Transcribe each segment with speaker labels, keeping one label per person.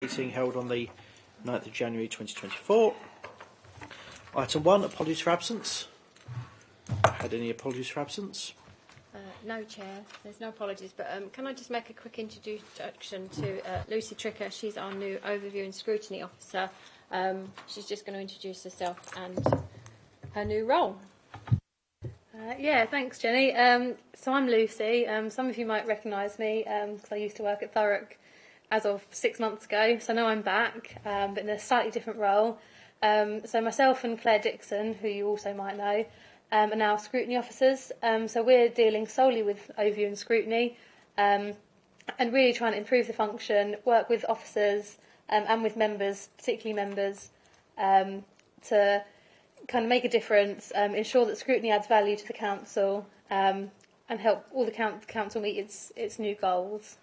Speaker 1: Meeting held on the 9th of January 2024. Item 1, apologies for absence. Had any apologies for absence?
Speaker 2: No, Chair. There's no apologies, but can I just make a quick introduction to Lucy Tricker? She's our new Overview and Scrutiny Officer. She's just going to introduce herself and her new role.
Speaker 3: Yeah, thanks, Jenny. So I'm Lucy. Some of you might recognise me because I used to work at Thurrock as of 6 months ago. So now I'm back, but in a slightly different role. So myself and Claire Dixon, who you also might know, are now scrutiny officers. So we're dealing solely with overview and scrutiny and really trying to improve the function, work with officers and with members, particularly members, to kind of make a difference, ensure that scrutiny adds value to the council and help all the council meet its new goals.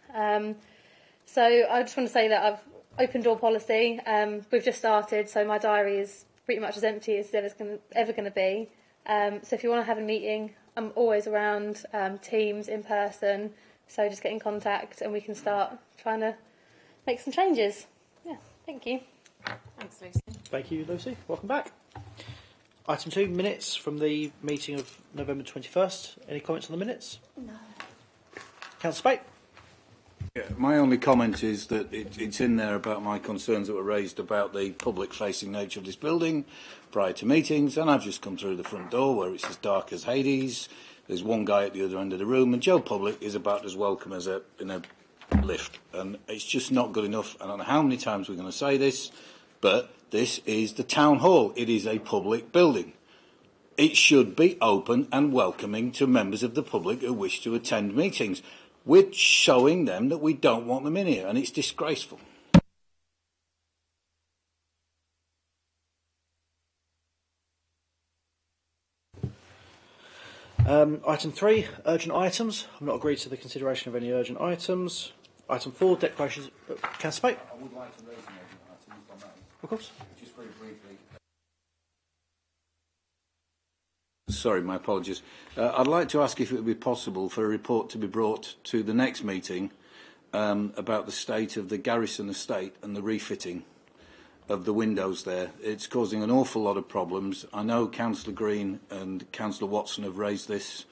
Speaker 3: So I just want to say that I've open door policy. We've just started, so my diary is pretty much as empty as it's ever going to be. So if you want to have a meeting, I'm always around, Teams, in person. So just get in contact and we can start trying to make some changes. Yeah, thank you.
Speaker 2: Thanks, Lucy.
Speaker 1: Thank you, Lucy. Welcome back. Item 2, minutes from the meeting of November 21st. Any comments on the minutes?
Speaker 3: No.
Speaker 1: Councillor Spate?
Speaker 4: Yeah, my only comment is that it's in there about my concerns that were raised about the public-facing nature of this building prior to meetings, and I've just come through the front door where it's as dark as Hades. There's one guy at the other end of the room, and Joe Public is about as welcome as in a lift, and it's just not good enough. I don't know how many times we're going to say this, but this is the town hall. It is a public building. It should be open and welcoming to members of the public who wish to attend meetings. We're showing them that we don't want them in here, and it's disgraceful.
Speaker 1: Item 3, urgent items. I've not agreed to the consideration of any urgent items. Item 4, declarations. Councillor Spate?
Speaker 4: I would like to raise an urgent item, if I may.
Speaker 1: Of course.
Speaker 4: Just very briefly. Sorry, my apologies. I'd like to ask if it would be possible for a report to be brought to the next meeting about the state of the Garrison estate and the refitting of the windows there. It's causing an awful lot of problems. I know Councillor Green and Councillor Watson have raised this.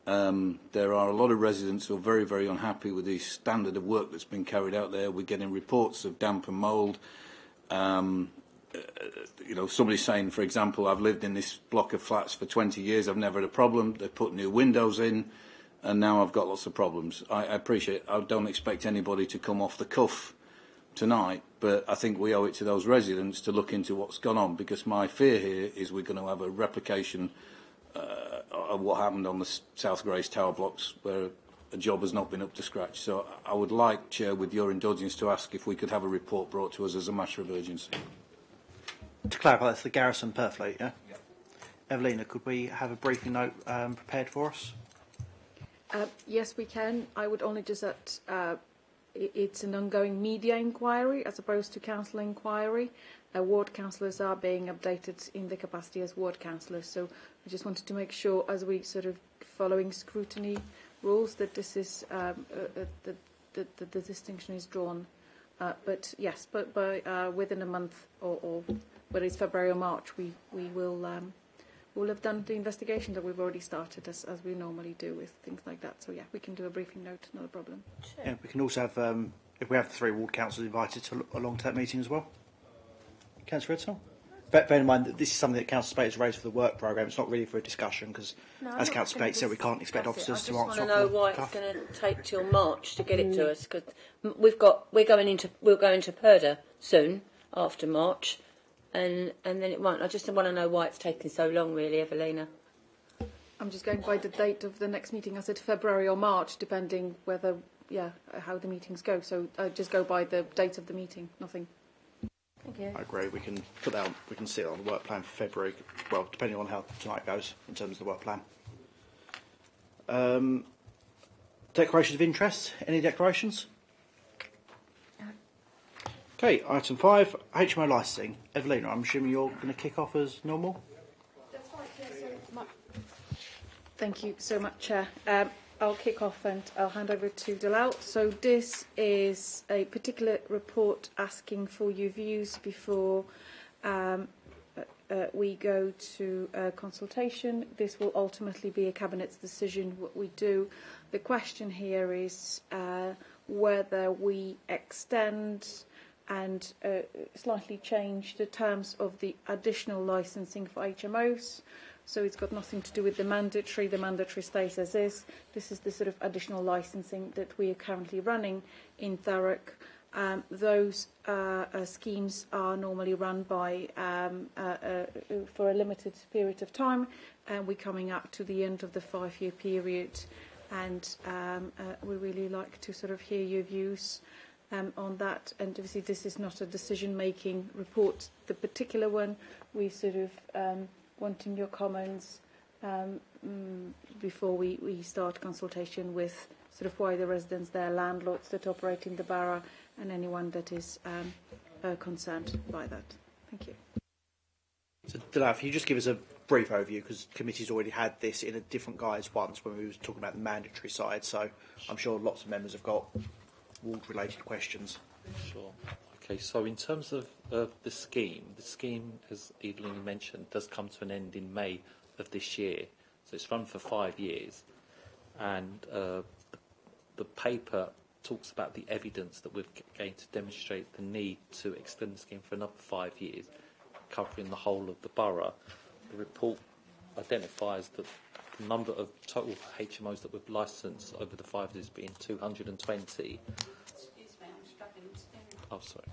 Speaker 4: There are a lot of residents who are very, very unhappy with the standard of work that's been carried out there. We're getting reports of damp and mould. Somebody's saying, for example, I've lived in this block of flats for 20 years, I've never had a problem. They've put new windows in, and now I've got lots of problems. I appreciate it. I don't expect anybody to come off the cuff tonight, but I think we owe it to those residents to look into what's gone on, because my fear here is we're going to have a replication of what happened on the South Grace Tower blocks, where a job has not been up to scratch. So I would like, Chair, with your indulgence, to ask if we could have a report brought to us as a matter of urgency.
Speaker 1: To clarify, that's the Garrison Perfleet, yeah? Yep. Evelina, could we have a briefing note prepared for us?
Speaker 5: Yes, we can. I would only just add it's an ongoing media inquiry as opposed to council inquiry. Ward councillors are being updated in their capacity as ward councillors. So I just wanted to make sure, as we sort of following scrutiny rules, that this is the distinction is drawn. But yes, but by within a month or whether it's February or March, we will have done the investigation that we've already started, as we normally do with things like that. So yeah, we can do a briefing note, not a problem.
Speaker 3: Sure.
Speaker 1: Yeah, we can also have, if we have the 3 ward councillors invited to along to that meeting as well. Councillor Redstone? Bear in mind that this is something that Councillor Spate has raised for the work programme. It's not really for a discussion, because as Councillor Spate said, we can't expect officers to answer.
Speaker 6: I just want to know why it's going to take till March to get it to us, because we'll go into Purda soon after March, and then it won't. I just want to know why it's taking so long, really, Evelina.
Speaker 5: I'm just going by the date of the next meeting. I said February or March, depending whether how the meetings go. So I just go by the date of the meeting. Nothing.
Speaker 3: Thank you.
Speaker 1: I agree. We can put that on, we can see it on the work plan for February. Well, depending on how tonight goes in terms of the work plan. Declarations of interest. Any declarations? Okay. Item 5. HMO licensing. Evelina, I'm assuming you're going to kick off as normal.
Speaker 5: That's right. Yeah, Thank you so much, Chair. I'll kick off and I'll hand over to Dalal. So this is a particular report asking for your views before we go to consultation. This will ultimately be a Cabinet's decision what we do. The question here is whether we extend and slightly change the terms of the additional licensing for HMOs. So it's got nothing to do with the mandatory. The mandatory stays as is. This is the sort of additional licensing that we are currently running in Thurrock. Those schemes are normally run by for a limited period of time, and we're coming up to the end of the 5-year period, and we really like to sort of hear your views on that. And obviously this is not a decision-making report, the particular one. We sort of wanting your comments before we start consultation with sort of wider residents, their landlords that operate in the borough, and anyone that is concerned by that. Thank you.
Speaker 1: So, Dalal, if you just give us a brief overview, because committee's already had this in a different guise once when we were talking about the mandatory side, so I'm sure lots of members have got ward-related questions.
Speaker 7: Sure. Okay, so in terms of the scheme, as Evelyn mentioned, does come to an end in May of this year. So it's run for 5 years. And the paper talks about the evidence that we're going to demonstrate the need to extend the scheme for another 5 years, covering the whole of the borough. The report identifies that the number of total HMOs that we've licensed over the 5 years being 220. Oh, sorry.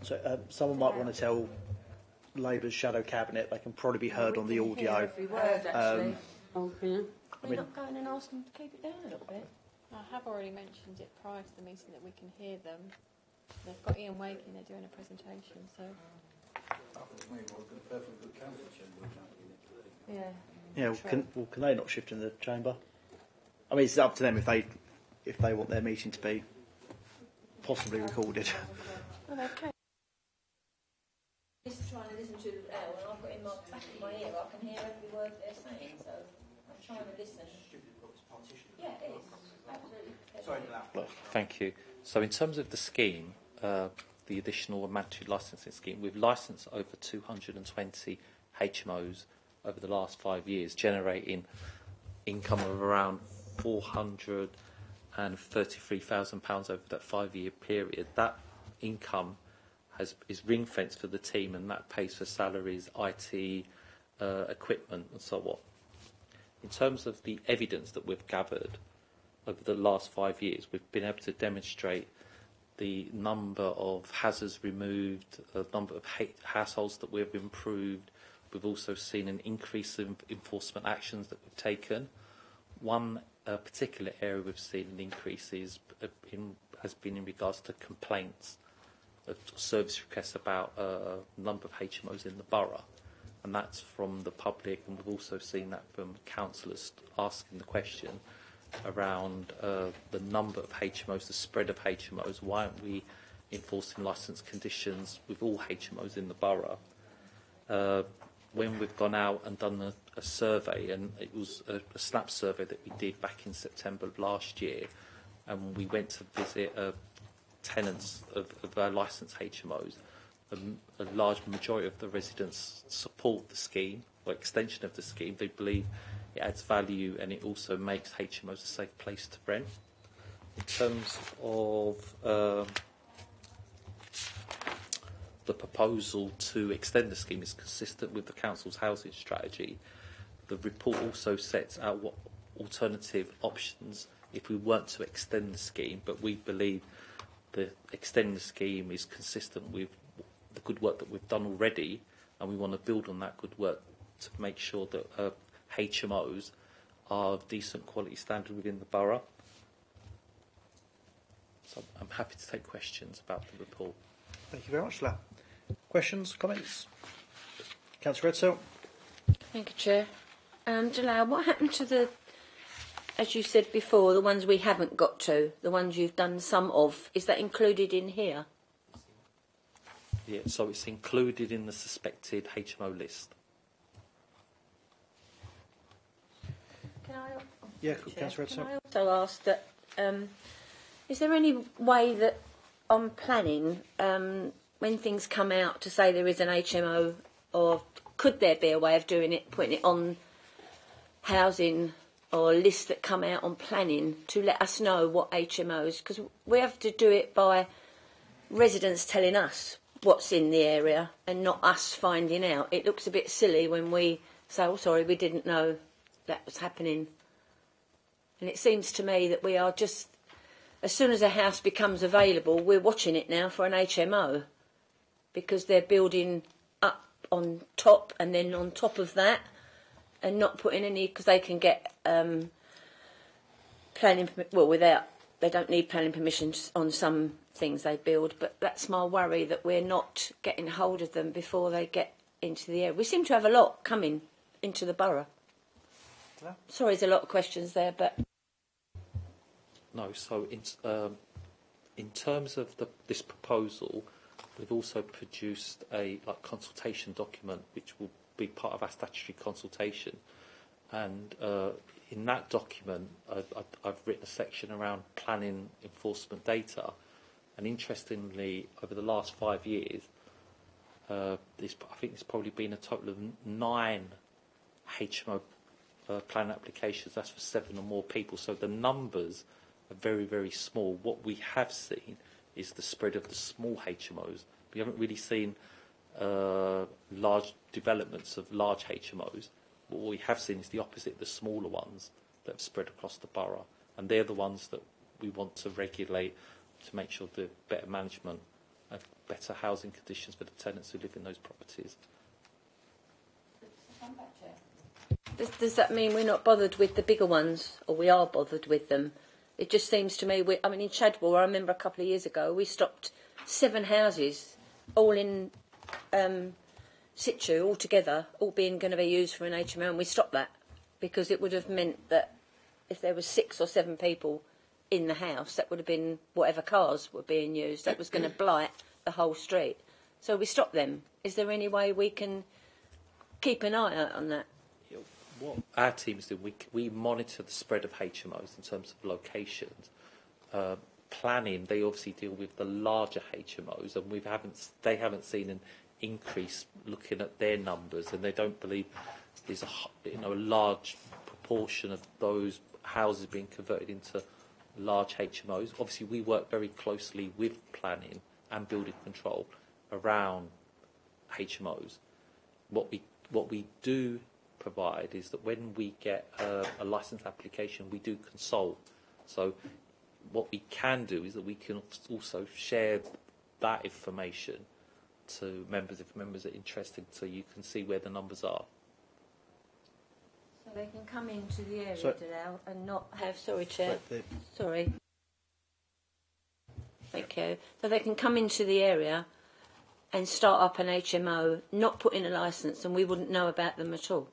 Speaker 1: So someone might want to tell Labour's shadow cabinet they can probably be heard on the audio.
Speaker 6: Every word, actually.
Speaker 2: Can we not go in and ask them to keep it down a little bit? I have already mentioned it prior to the meeting that we can hear them. They've got Ian Waking, they're doing a presentation, so...
Speaker 6: Yeah.
Speaker 1: Yeah, well, can they not shift in the chamber? I mean, it's up to them if they want their meeting to be possibly recorded.
Speaker 2: Oh, okay.
Speaker 6: Just trying to listen to Elle, and I've got in my back of my ear, I can hear every word they're saying, so I'm trying to listen. Yeah, it is. Absolutely.
Speaker 1: Sorry,
Speaker 7: Well, thank you. So in terms of the scheme, the additional mandatory licensing scheme, we've licensed over 220 HMOs over the last 5 years, generating income of around £433,000 over that 5-year period. That income is ring-fenced for the team, and that pays for salaries, IT, equipment and so on. In terms of the evidence that we've gathered over the last 5 years, we've been able to demonstrate the number of hazards removed, the number of households that we've improved. We've also seen an increase in enforcement actions that we've taken. One particular area we've seen an increase has been in regards to complaints, service requests about a number of HMOs in the borough, and that's from the public, and we've also seen that from councillors asking the question around the number of HMOs, the spread of HMOs. Why aren't we enforcing licence conditions with all HMOs in the borough? When we've gone out and done a survey, and it was a SNAP survey that we did back in September of last year, and we went to visit tenants of our licensed HMOs, a large majority of the residents support the scheme, or extension of the scheme. They believe it adds value and it also makes HMOs a safe place to rent. In terms of the proposal to extend the scheme is consistent with the Council's housing strategy. The report also sets out what alternative options if we weren't to extend the scheme, but we believe the extend the scheme is consistent with the good work that we've done already, and we want to build on that good work to make sure that HMOs are of decent quality standard within the borough. So I'm happy to take questions about the report.
Speaker 1: Thank you very much, Lau. Questions, comments? Councillor Edsel.
Speaker 6: Thank you, Chair. Jalal, what happened to the, as you said before, the ones we haven't got to, the ones you've done some of? Is that included in here?
Speaker 7: Yeah, so it's included in the suspected HMO list.
Speaker 6: Can I?
Speaker 1: Yeah,
Speaker 6: Chair,
Speaker 1: Councillor
Speaker 6: can
Speaker 1: Redson.
Speaker 6: I also ask that, is there any way that on planning, when things come out to say there is an HMO, or could there be a way of doing it, putting it on housing or lists that come out on planning to let us know what HMOs, because we have to do it by residents telling us what's in the area and not us finding out. It looks a bit silly when we say, oh, sorry, we didn't know that was happening. And it seems to me that we are just, as soon as a house becomes available, we're watching it now for an HMO, because they're building up on top and then on top of that, and not putting any, because they can get planning, well, without, they don't need planning permissions on some things they build, but that's my worry, that we're not getting hold of them before they get into the area. We seem to have a lot coming into the borough. Sorry, there's a lot of questions there, but...
Speaker 7: No, so in terms of this proposal, we've also produced a consultation document which will be part of our statutory consultation, and in that document I've written a section around planning enforcement data, and interestingly over the last 5 years I think there's probably been a total of 9 HMO plan applications. That's for 7 or more people, so the numbers are very, very small. What we have seen is the spread of the small HMOs. We haven't really seen large developments of large HMOs. What we have seen is the opposite, the smaller ones that have spread across the borough, and they're the ones that we want to regulate to make sure the better management and better housing conditions for the tenants who live in those properties.
Speaker 6: Does that mean we're not bothered with the bigger ones, or we are bothered with them? It just seems to me, I mean, in Chadwell, I remember a couple of years ago, we stopped 7 houses, all in situ, all together, all being going to be used for an HMO, and we stopped that because it would have meant that if there were 6 or 7 people in the house, that would have been whatever cars were being used. That was going to blight the whole street. So we stopped them. Is there any way we can keep an eye out on that?
Speaker 7: What our teams do, we monitor the spread of HMOs in terms of locations. Planning, they obviously deal with the larger HMOs, and they haven't seen an increase looking at their numbers, and they don't believe there's a large proportion of those houses being converted into large HMOs. Obviously, we work very closely with planning and building control around HMOs. What we do provide is that when we get a licence application, we do consult. So what we can do is that we can also share that information to members if members are interested, so you can see where the numbers are.
Speaker 6: So they can come into the area,
Speaker 1: So,
Speaker 6: Dalal, and not have... Sorry, Chair. Sorry. Thank you. So they can come into the area and start up an HMO, not put in a licence, and we wouldn't know about them at all.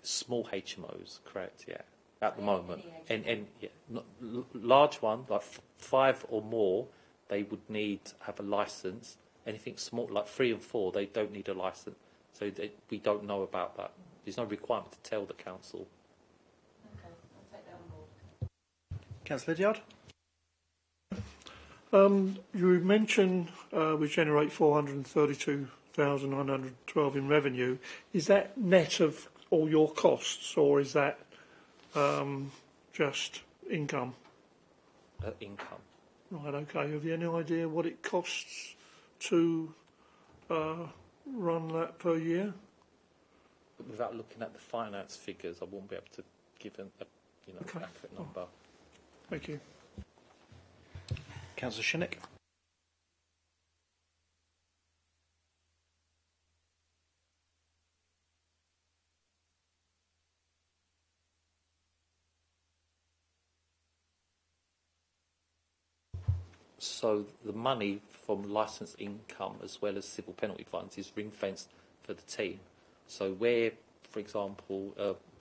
Speaker 7: Small HMOs, correct? Yeah, at the moment, and yeah, not, large one like 5 or more, they would need to have a licence. Anything small like 3 and 4, they don't need a licence. So we don't know about that. There's no requirement to tell the council.
Speaker 6: Okay, I'll take that on board.
Speaker 1: Councillor Lydiard.
Speaker 8: You mentioned we generate 432,912 in revenue. Is that net of all your costs, or is that just income?
Speaker 7: Income.
Speaker 8: Right, okay. Have you any idea what it costs to run that per year?
Speaker 7: Without looking at the finance figures, I won't be able to give an accurate number.
Speaker 8: Thank you.
Speaker 1: Councillor Shinnick.
Speaker 7: So the money from licence income as well as civil penalty funds is ring-fenced for the team. So where, for example,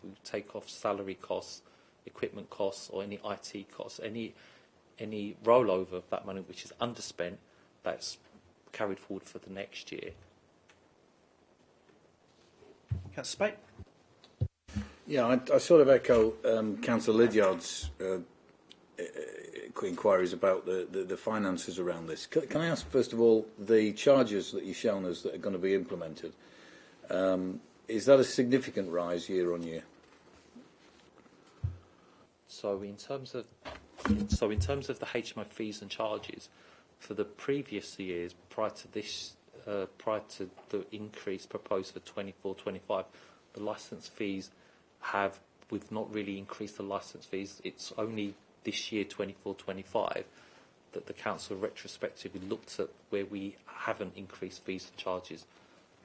Speaker 7: we take off salary costs, equipment costs, or any IT costs, any rollover of that money which is underspent, that's carried forward for the next year.
Speaker 1: Councillor Spate.
Speaker 4: Yeah, I sort of echo Councillor Lydiard's inquiries about the finances around this. Can I ask, first of all, the charges that you've shown us that are going to be implemented, is that a significant rise year on year?
Speaker 7: So in terms of the HMO fees and charges, for the previous years prior to the increase proposed for 24-25, the licence fees we've not really increased the licence fees. It's only this year 24-25 that the council retrospectively looked at where we haven't increased fees and charges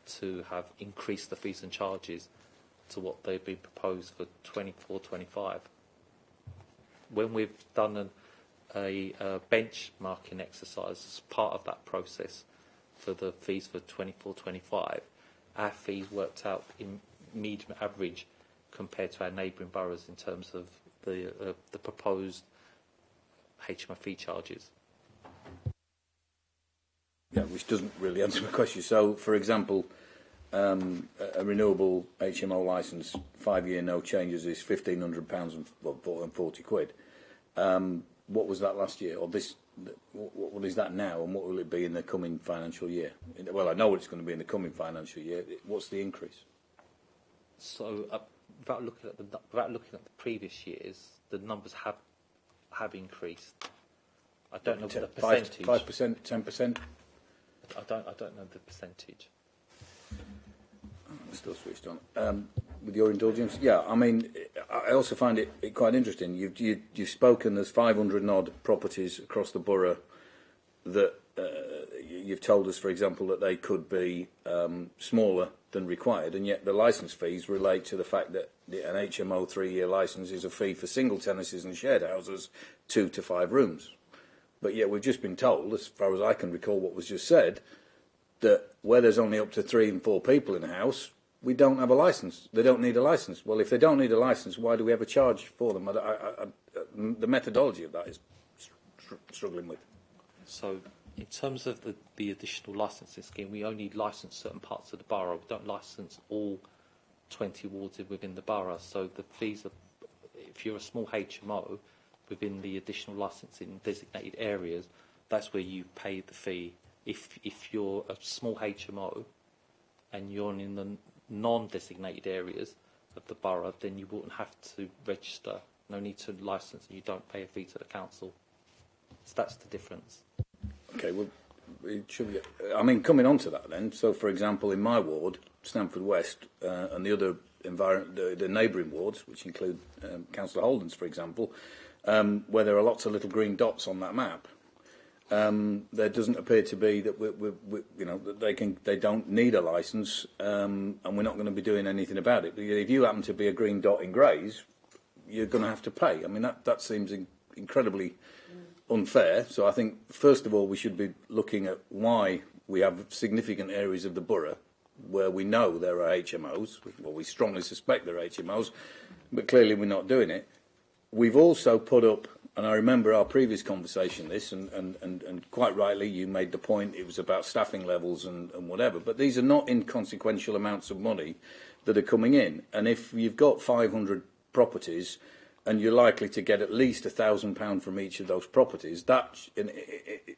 Speaker 7: to have increased the fees and charges to what they've been proposed for 24-25. When we've done a benchmarking exercise as part of that process for the fees for 24-25, our fees worked out in median average compared to our neighbouring boroughs in terms of the proposed HMO fee charges.
Speaker 4: Yeah, which doesn't really answer my question. So, for example, a renewable HMO licence, 5-year no changes, is £1,500 and 40 quid. What was that last year? Or this? What is that now, and what will it be in the coming financial year? Well, I know what it's going to be in the coming financial year. What's the increase?
Speaker 7: So, without looking at the previous years, the numbers have increased. I don't know the percentage.
Speaker 4: 5%, 10%.
Speaker 7: I don't know the percentage.
Speaker 4: I'm still switched on. With your indulgence, yeah. I mean, I also find it quite interesting. You've spoken. There's 500 odd properties across the borough that you've told us, for example, that they could be smaller than required, and yet the licence fees relate to the fact that an HMO 3-year licence is a fee for single tenancies and shared houses, 2 to 5 rooms. But yet we've just been told, as far as I can recall what was just said, that where there's only up to 3 and 4 people in a house, we don't have a licence. They don't need a licence. Well, if they don't need a licence, why do we have a charge for them? The methodology of that is struggling with.
Speaker 7: So, in terms of the additional licensing scheme, we only license certain parts of the borough. We don't license all 20 wards within the borough. So the fees are, if you're a small HMO within the additional licensing designated areas, that's where you pay the fee. If you're a small HMO and you're in the non-designated areas of the borough, then you wouldn't have to register. No need to license, and you don't pay a fee to the council. So that's the difference.
Speaker 4: Okay, well, it should be. I mean, coming on to that then. So, for example, in my ward, Stamford West, and the other the neighbouring wards, which include Councillor Holden's, for example, where there are lots of little green dots on that map, there doesn't appear to be that that they don't need a licence, and we're not going to be doing anything about it. But if you happen to be a green dot in Grays, you're going to have to pay. I mean, that seems incredibly unfair. So I think, first of all, we should be looking at why we have significant areas of the borough where we know there are HMOs, or we strongly suspect there are HMOs, but clearly we're not doing it. We've also put up, and I remember our previous conversation this, and quite rightly you made the point it was about staffing levels and whatever, but these are not inconsequential amounts of money that are coming in. And if you've got 500 properties and you're likely to get at least £1,000 from each of those properties, that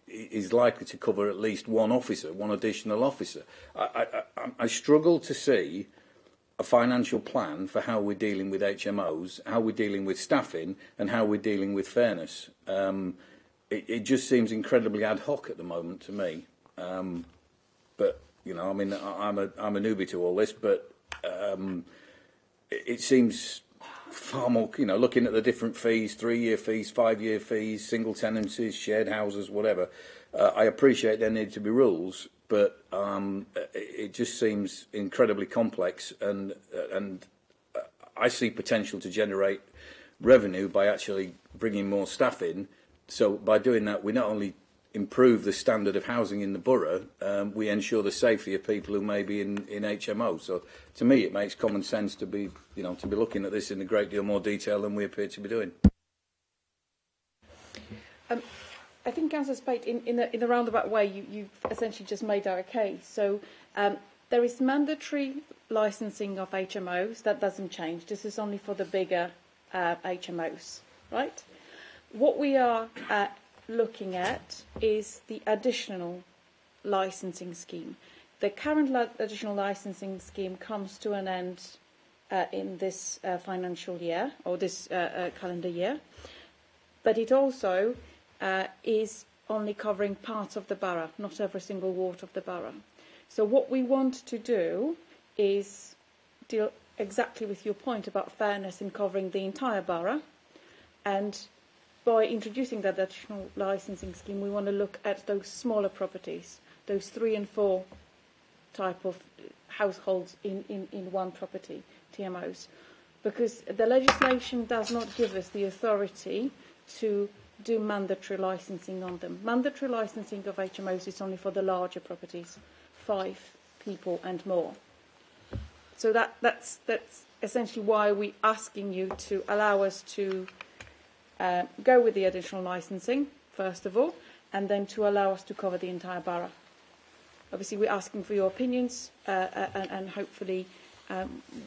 Speaker 4: is likely to cover at least one additional officer. I struggle to see a financial plan for how we're dealing with HMOs, how we're dealing with staffing, and how we're dealing with fairness. It just seems incredibly ad hoc at the moment to me. But I mean, I'm a newbie to all this, but it seems far more, looking at the different fees, 3-year fees, 5-year fees, single tenancies, shared houses, whatever. I appreciate there need to be rules, but it just seems incredibly complex, and I see potential to generate revenue by actually bringing more staff in. So by doing that, we not only improve the standard of housing in the borough, we ensure the safety of people who may be in HMOs. So to me, it makes common sense to be looking at this in a great deal more detail than we appear to be doing.
Speaker 5: I think, Councillor Spate, in a roundabout way, you've essentially just made our case. So There is mandatory licensing of HMOs. That doesn't change. This is only for the bigger HMOs, right? What we are looking at is the additional licensing scheme. The current additional licensing scheme comes to an end in this financial year, or this calendar year, but it also is only covering parts of the borough, not every single ward of the borough. So what we want to do is deal exactly with your point about fairness in covering the entire borough, and by introducing that additional licensing scheme, we want to look at those smaller properties, those 3 and 4 type of households in one property, TMOs, because the legislation does not give us the authority to do mandatory licensing on them. Mandatory licensing of HMOs is only for the larger properties, 5 people and more. So that's essentially why we're asking you to allow us to go with the additional licensing, first of all, and then to allow us to cover the entire borough. Obviously, we're asking for your opinions, and hopefully,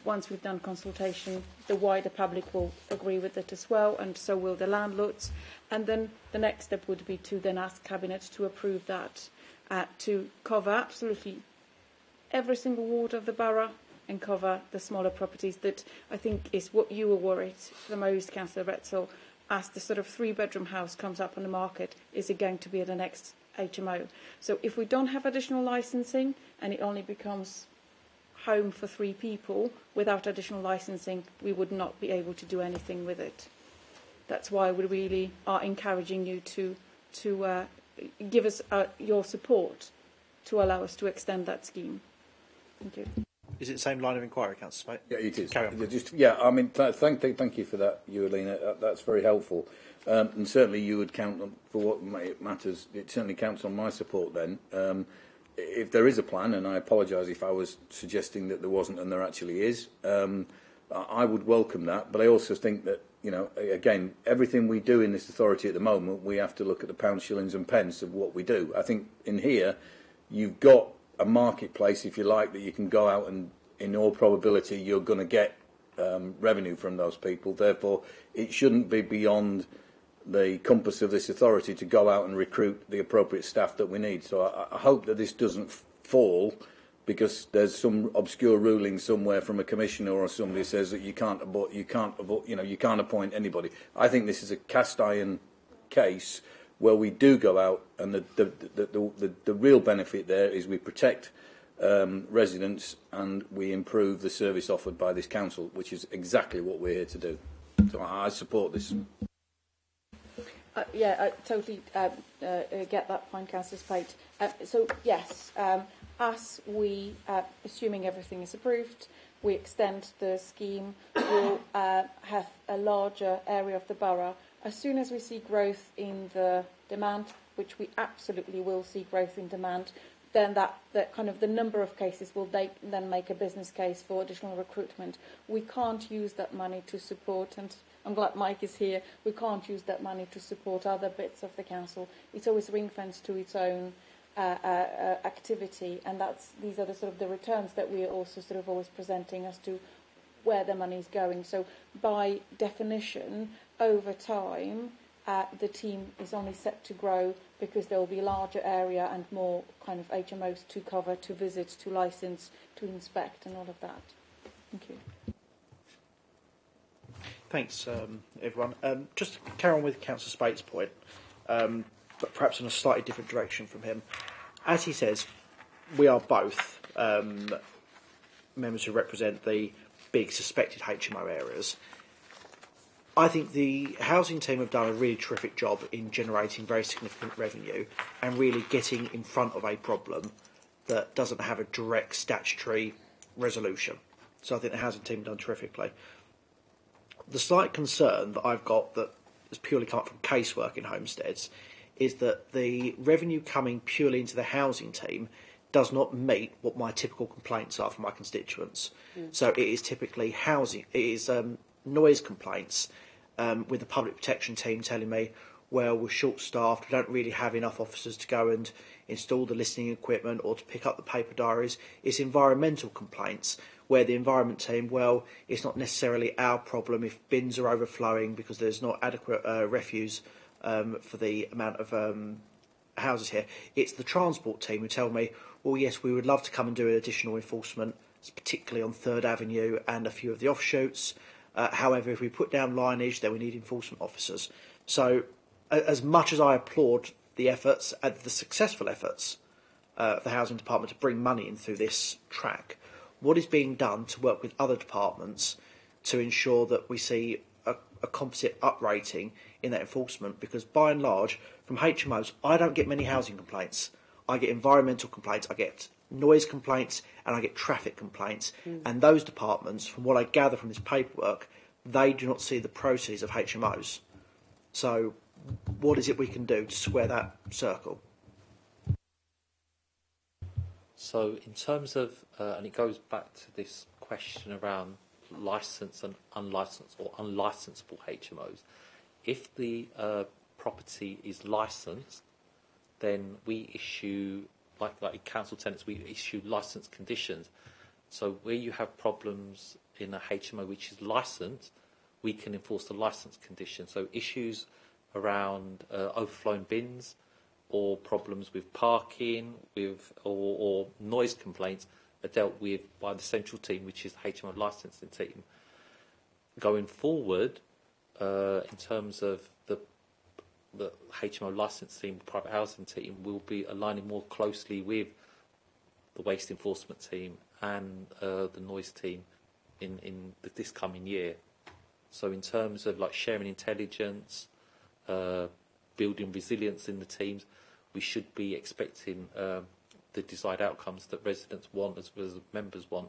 Speaker 5: once we've done consultation, the wider public will agree with it as well, and so will the landlords. And then the next step would be to then ask Cabinet to approve that, to cover absolutely every single ward of the borough and cover the smaller properties. That, I think, is what you were worried the most, Councillor Retzel, as the sort of 3-bedroom house comes up on the market. Is it going to be the next HMO? So if we don't have additional licensing and it only becomes home for 3 people without additional licensing, we would not be able to do anything with it. That's why we really are encouraging you to give us your support to allow us to extend that scheme. Thank you.
Speaker 1: Is it the same line of inquiry, Councillor Spate?
Speaker 4: Yeah, it is.
Speaker 1: Carry on.
Speaker 4: I mean, thank you for that, Alina. That's very helpful. And certainly you would count on, for what it matters, it certainly counts on my support then. If there is a plan, and I apologise if I was suggesting that there wasn't and there actually is, I would welcome that. But I also think that, again, everything we do in this authority at the moment, we have to look at the pounds, shillings and pence of what we do. I think in here, you've got a marketplace, if you like, that you can go out and, in all probability, you're going to get revenue from those people. Therefore, it shouldn't be beyond the compass of this authority to go out and recruit the appropriate staff that we need. So I hope that this doesn't fall because there's some obscure ruling somewhere from a commissioner or somebody who says that you can't appoint anybody. I think this is a cast iron case where we do go out, and the real benefit there is we protect residents and we improve the service offered by this council, which is exactly what we're here to do. So I support this.
Speaker 5: I totally get that point, Councillor Spate. So yes, as we, assuming everything is approved, we extend the scheme, we'll have a larger area of the borough. As soon as we see growth in the demand, which we absolutely will see growth in demand, then that kind of the number of cases will then make a business case for additional recruitment. We can't use that money to support, and I'm glad Mike is here, we can't use that money to support other bits of the council. It's always ring-fenced to its own activity, and these are the sort of the returns that we are also sort of always presenting as to where the money is going. So by definition, over time, the team is only set to grow because there will be a larger area and more kind of HMOs to cover, to visit, to license, to inspect, and all of that. Thank you.
Speaker 1: Thanks, everyone. Just to carry on with Councillor Spate's point, but perhaps in a slightly different direction from him. As he says, we are both members who represent the big suspected HMO areas. I think the housing team have done a really terrific job in generating very significant revenue and really getting in front of a problem that doesn't have a direct statutory resolution. So I think the housing team have done terrifically. The slight concern that I've got that has purely come up from casework in homesteads is that the revenue coming purely into the housing team does not meet what my typical complaints are from my constituents. So it is typically housing, it is noise complaints, with the public protection team telling me, well, we're short-staffed, we don't really have enough officers to go and install the listening equipment or to pick up the paper diaries. It's environmental complaints where the environment team, well, it's not necessarily our problem if bins are overflowing because there's not adequate refuse for the amount of houses here. It's the transport team who tell me, well, yes, we would love to come and do additional enforcement, particularly on 3rd Avenue and a few of the offshoots. However, if we put down lineage, then we need enforcement officers. So as much as I applaud the efforts, the successful efforts of the Housing Department to bring money in through this track, what is being done to work with other departments to ensure that we see a composite uprating in that enforcement? Because by and large, from HMOs, I don't get many housing complaints. I get environmental complaints, I get noise complaints, and I get traffic complaints. And those departments, from what I gather from this paperwork, they do not see the proceeds of HMOs. So what is it we can do to square that circle?
Speaker 7: So in terms of, and it goes back to this question around licensed and unlicensed or unlicensable HMOs. If the property is licensed, then we issue, like in council tenants, we issue licence conditions. So where you have problems in a HMO which is licensed, we can enforce the licence condition. So issues around overflowing bins or problems with parking or noise complaints are dealt with by the central team, which is the HMO licensing team. Going forward, in terms of the HMO licensing team, private housing team, will be aligning more closely with the waste enforcement team and the noise team in this coming year. So in terms of like sharing intelligence, building resilience in the teams, we should be expecting the desired outcomes that residents want as well as members want.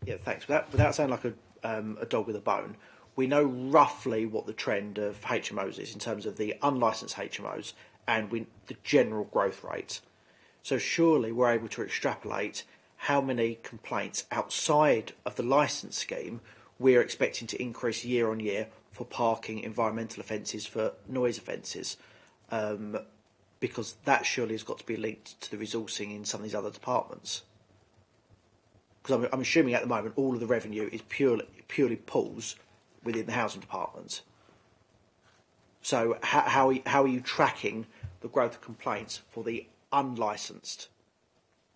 Speaker 1: Yeah, thanks. Without sounding like a dog with a bone, we know roughly what the trend of HMOs is in terms of the unlicensed HMOs and the general growth rate. So surely we're able to extrapolate how many complaints outside of the licence scheme we're expecting to increase year on year for parking, environmental offences, for noise offences, because that surely has got to be linked to the resourcing in some of these other departments. Because I'm assuming at the moment all of the revenue is purely pools within the housing department. So how are you tracking the growth of complaints for the unlicensed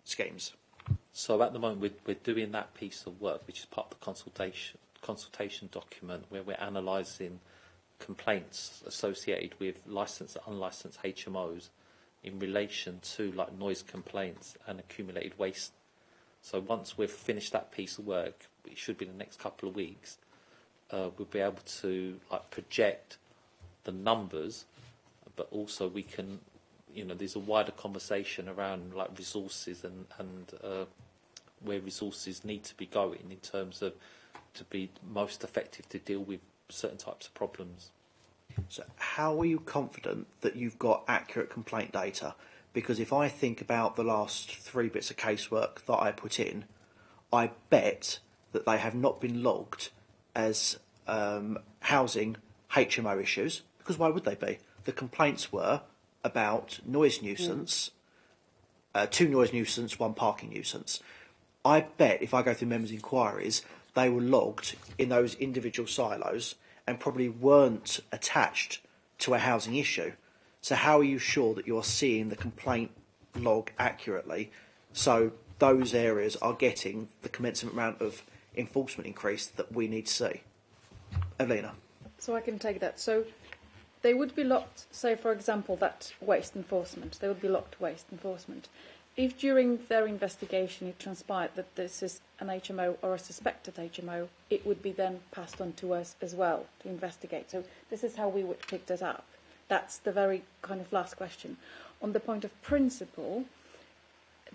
Speaker 1: schemes?
Speaker 7: So at the moment we're doing that piece of work, which is part of the consultation document, where we're analysing complaints associated with licensed and unlicensed HMOs in relation to like noise complaints and accumulated waste. So once we've finished that piece of work, it should be the next couple of weeks, we'll be able to like project the numbers, but also we can, there's a wider conversation around like resources and where resources need to be going in terms of to be most effective to deal with certain types of problems.
Speaker 1: So how are you confident that you've got accurate complaint data? Because if I think about the last 3 bits of casework that I put in, I bet that they have not been logged as housing HMO issues, because why would they be? The complaints were about noise nuisance, 2 noise nuisance, 1 parking nuisance. I bet if I go through members' inquiries, they were logged in those individual silos and probably weren't attached to a housing issue. So how are you sure that you're seeing the complaint log accurately so those areas are getting the commensurate amount of enforcement increase that we need to see? Evelina.
Speaker 5: So I can take that. So they would be locked, say for example, that waste enforcement, they would be locked to waste enforcement. If during their investigation it transpired that this is an HMO or a suspected HMO, it would be then passed on to us as well to investigate. So this is how we would pick that up. That's the very kind of last question. On the point of principle,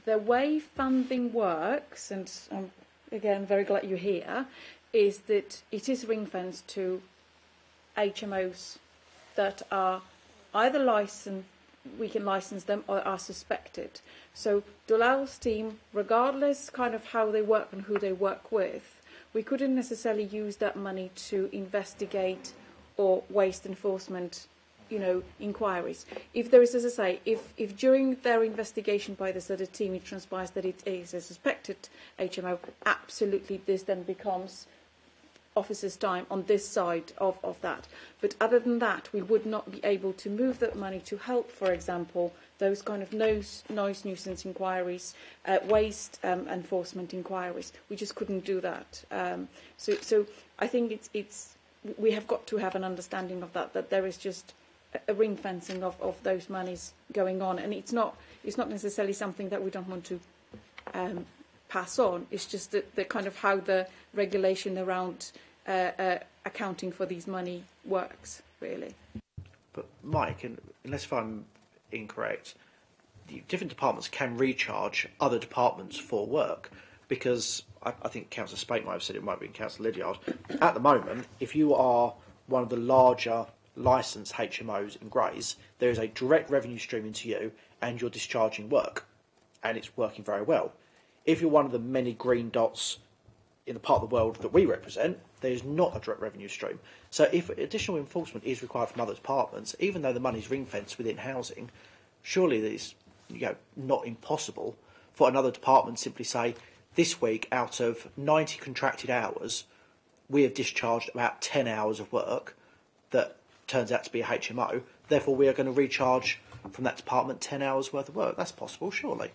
Speaker 5: the way funding works, and I'm again very glad you're here, is that it is ring-fenced to HMOs that are either licensed, we can license them, or are suspected. So Dulal's team, regardless kind of how they work and who they work with, we couldn't necessarily use that money to investigate or waste enforcement, inquiries. If there is, as I say, if during their investigation by this other team it transpires that it is a suspected HMO, absolutely this then becomes officers' time on this side of that. But other than that, we would not be able to move that money to help, for example, those kind of noise nuisance inquiries, waste enforcement inquiries. We just couldn't do that. So I think we have got to have an understanding of that there is just a ring fencing of those monies going on, and it's not necessarily something that we don't want to pass on. It's just the kind of how the regulation around accounting for these money works, really.
Speaker 1: But Mike, unless if I'm incorrect, the different departments can recharge other departments for work, because I think Councillor Spate might have said, it might be Councillor Lydiard. At the moment, if you are one of the larger licensed HMOs in Grays, there is a direct revenue stream into you, and you're discharging work, and it's working very well. If you're one of the many green dots in the part of the world that we represent, there is not a direct revenue stream. So if additional enforcement is required from other departments, even though the money is ring-fenced within housing, surely it's not impossible for another department to simply say, this week, out of 90 contracted hours, we have discharged about 10 hours of work that turns out to be a HMO. Therefore, we are going to recharge from that department 10 hours worth of work. That's possible, surely.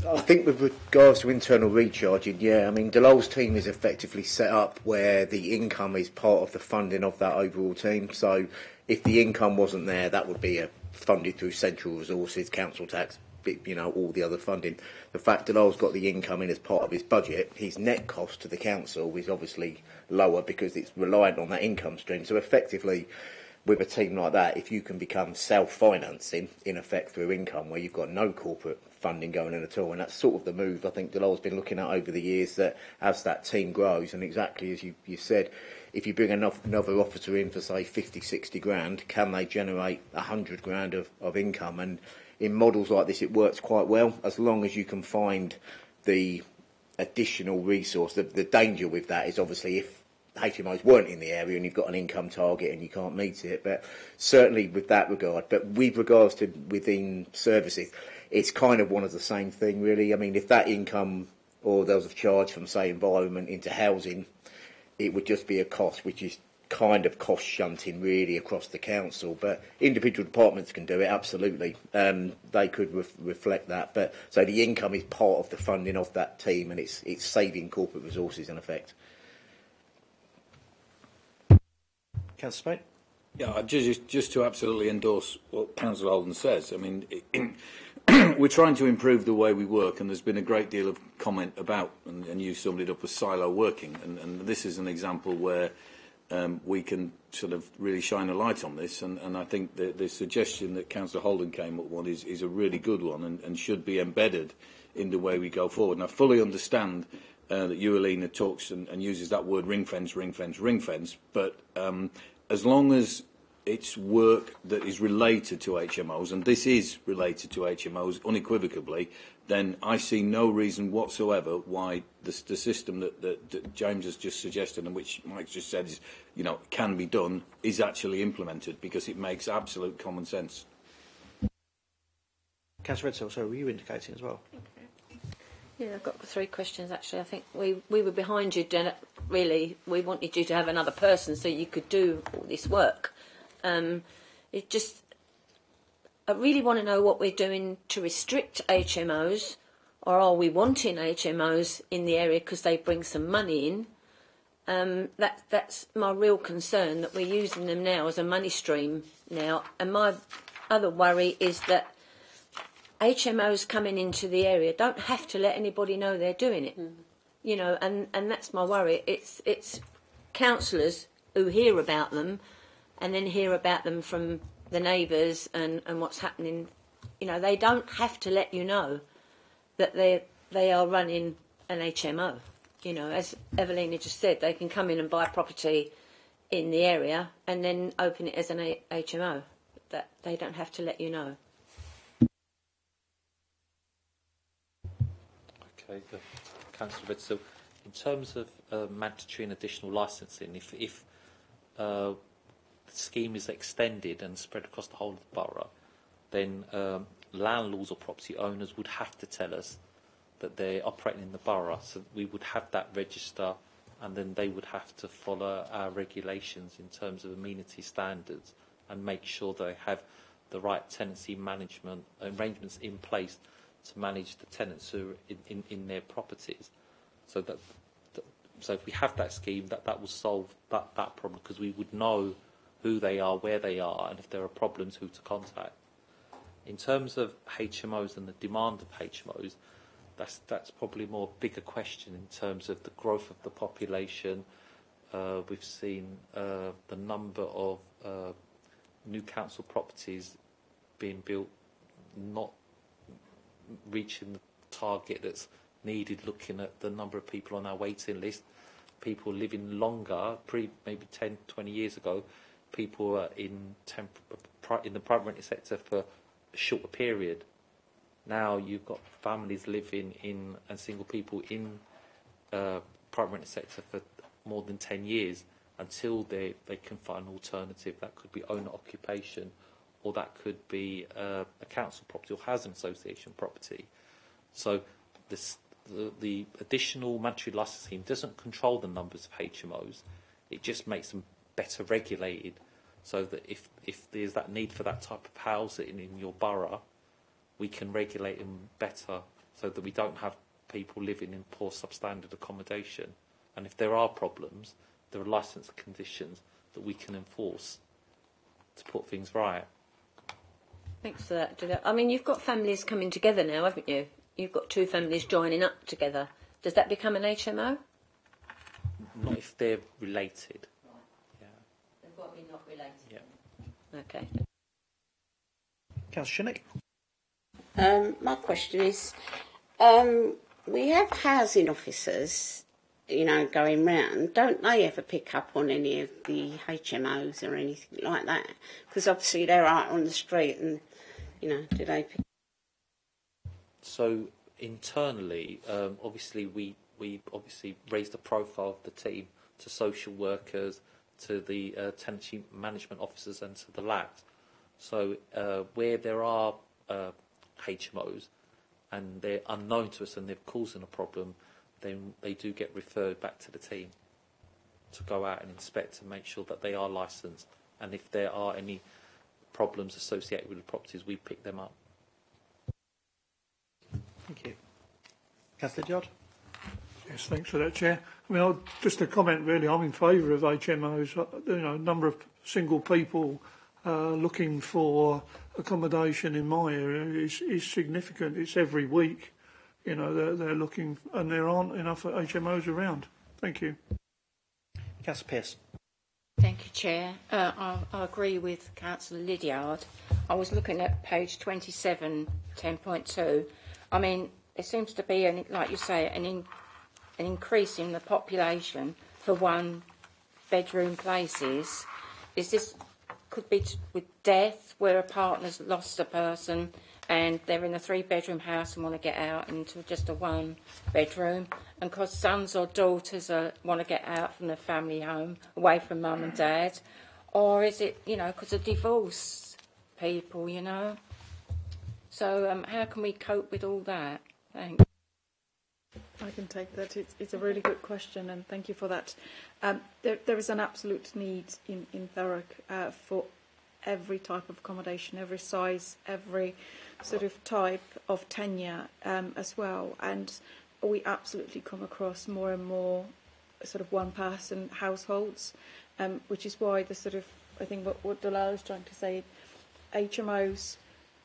Speaker 9: I think with regards to internal recharging, yeah, I mean, Delal's team is effectively set up where the income is part of the funding of that overall team. So if the income wasn't there, that would be funded through central resources, council tax, all the other funding. The fact Delal's got the income in as part of his budget, his net cost to the council is obviously lower because it's reliant on that income stream. So effectively, with a team like that, if you can become self-financing, in effect, through income, where you've got no corporate funding going in at all, and that's sort of the move I think Delal's been looking at over the years, that as that team grows, and exactly as you said, if you bring another officer in for, say, 50, 60 grand, can they generate 100 grand of income? And in models like this, it works quite well, as long as you can find the additional resource. The danger with that is obviously if HMOs weren't in the area and you've got an income target and you can't meet it, but certainly with that regard. But with regards to within services, it's kind of one of the same thing, really. I mean, if that income or there was a charge from, say, environment into housing, it would just be a cost, which is kind of cost shunting really across the council. But individual departments can do it, absolutely. They could reflect that. But so the income is part of the funding of that team, and it's saving corporate resources in effect.
Speaker 1: Councillor Spate?
Speaker 4: Yeah, just to absolutely endorse what Councillor Holden says. I mean, we're trying to improve the way we work, and there's been a great deal of comment about, and you summed it up as silo working, and this is an example where we can sort of really shine a light on this, and I think the suggestion that Councillor Holden came up with is a really good one, and should be embedded in the way we go forward. And I fully understand that you, Alina, talks and uses that word ring fence, but as long as it's work that is related to HMOs, and this is related to HMOs unequivocally, then I see no reason whatsoever why the system that James has just suggested and which Mike just said is, can be done, is actually implemented, because it makes absolute common sense.
Speaker 1: Councillor Redhill, sorry, were you indicating as well?
Speaker 6: Yeah, I've got 3 questions actually. I think we were behind you, really. We wanted you to have another person so you could do all this work. I really want to know what we're doing to restrict HMOs, or are we wanting HMOs in the area because they bring some money in? That's my real concern, that we're using them now as a money stream now. And my other worry is that HMOs coming into the area don't have to let anybody know they're doing it, and that's my worry. It's councillors who hear about them, and then hear about them from the neighbours and what's happening. They don't have to let you know that they are running an HMO. As Evelina just said, they can come in and buy property in the area and then open it as an HMO. That they don't have to let you know.
Speaker 7: Okay, Councillor Red. So, in terms of mandatory and additional licensing, if the scheme is extended and spread across the whole of the borough, then landlords or property owners would have to tell us that they're operating in the borough, so we would have that register, and then they would have to follow our regulations in terms of amenity standards and make sure they have the right tenancy management arrangements in place to manage the tenants who are in their properties. So that so if we have that scheme, that will solve that problem, because we would know who they are, where they are, and if there are problems, who to contact. In terms of HMOs and the demand of HMOs, that's probably a more bigger question in terms of the growth of the population. We've seen the number of new council properties being built not reaching the target that's needed, looking at the number of people on our waiting list, people living longer. Maybe 10, 20 years ago, people were in the private rented sector for a shorter period. Now you've got families living in, and single people in private rented sector for more than 10 years until they can find an alternative. That could be owner occupation, or that could be a council property or housing association property. So the additional mandatory licence scheme doesn't control the numbers of HMOs. It just makes them better regulated, so that if there's that need for that type of housing in your borough, we can regulate them better, so that we don't have people living in poor substandard accommodation. And if there are problems, there are licence conditions that we can enforce to put things right.
Speaker 6: Thanks for that. I mean, you've got families coming together now, haven't you? You've got two families joining up together. Does that become an HMO?
Speaker 7: Not if they're related. Yeah.
Speaker 6: They've got to be not related.
Speaker 7: Yeah.
Speaker 6: Okay.
Speaker 1: Councillor Shinnick.
Speaker 10: My question is, we have housing officers, going round. Don't they ever pick up on any of the HMOs or anything like that? Because obviously they're out on the street and, do they pick?
Speaker 7: So internally, obviously we obviously raise the profile of the team to social workers, to the tenancy management officers, and to the LAT. So where there are HMOs and they're unknown to us and they're causing a problem, then they do get referred back to the team to go out and inspect and make sure that they are licensed. And if there are any problems associated with the properties, we pick them up.
Speaker 1: Thank you. Councillor Judd.
Speaker 8: Yes, thanks for that, Chair. I mean, just a comment really, I'm in favour of HMOs. A number of single people looking for accommodation in my area is significant. It's every week. They're looking, and there aren't enough HMOs around. Thank you.
Speaker 1: Councillor Pearce.
Speaker 11: Thank you, Chair. I agree with Councillor Lydiard. I was looking at page 27, 10.2. I mean, there seems to be, like you say, an increase in the population for one-bedroom places. Is this could be with death, where a partner's lost a person and they're in a three-bedroom house and want to get out into just a one-bedroom, and because sons or daughters want to get out from the family home, away from mum and dad, or is it, because of divorce people, So how can we cope with all that? Thanks.
Speaker 5: I can take that. It's a really good question, and thank you for that. There is an absolute need in Thurrock for every type of accommodation, every size, every sort of type of tenure as well. And we absolutely come across more and more sort of one-person households, which is why the sort of, I think what Dalal is trying to say, HMOs,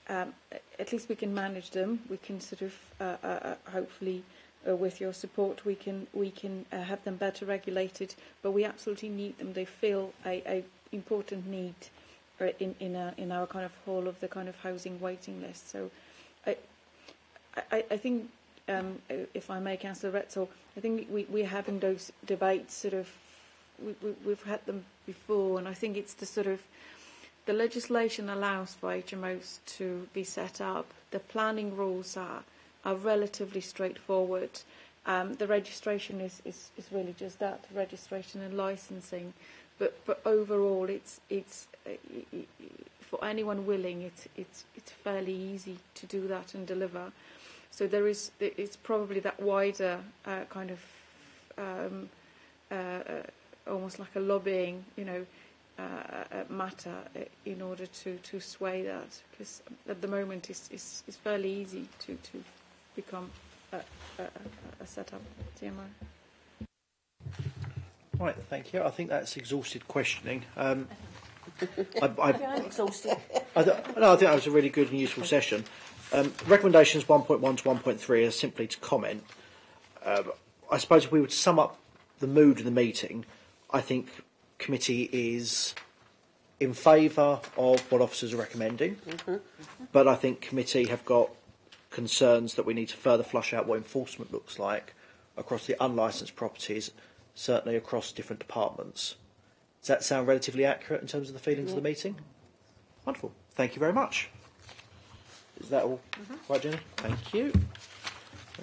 Speaker 5: at least we can manage them. We can sort of hopefully, with your support, we can have them better regulated. But we absolutely need them. They fill a important need in our kind of whole of the kind of housing waiting list. So I think, if I may, Councillor Retzel, I think we're having those debates sort of, we've had them before, and I think it's the sort of, the legislation allows for HMOs to be set up. The planning rules are relatively straightforward. The registration is really just that, registration and licensing. but overall, it's for anyone willing, it's fairly easy to do that and deliver. So it's probably that wider kind of almost like a lobbying, matter in order to sway that, because at the moment it's fairly easy to become a set-up TMO.
Speaker 1: Right, thank you. I think that's exhausted questioning.
Speaker 6: I'm exhausted.
Speaker 1: I think that was a really good and useful session. Recommendations 1.1 to 1.3 are simply to comment. I suppose if we were to sum up the mood of the meeting, I think committee is in favour of what officers are recommending, but I think committee have got concerns that we need to further flush out what enforcement looks like across the unlicensed properties, certainly across different departments. Does that sound relatively accurate in terms of the feelings of the meeting? Wonderful. Thank you very much. Is that all right, Jenny? Thank you.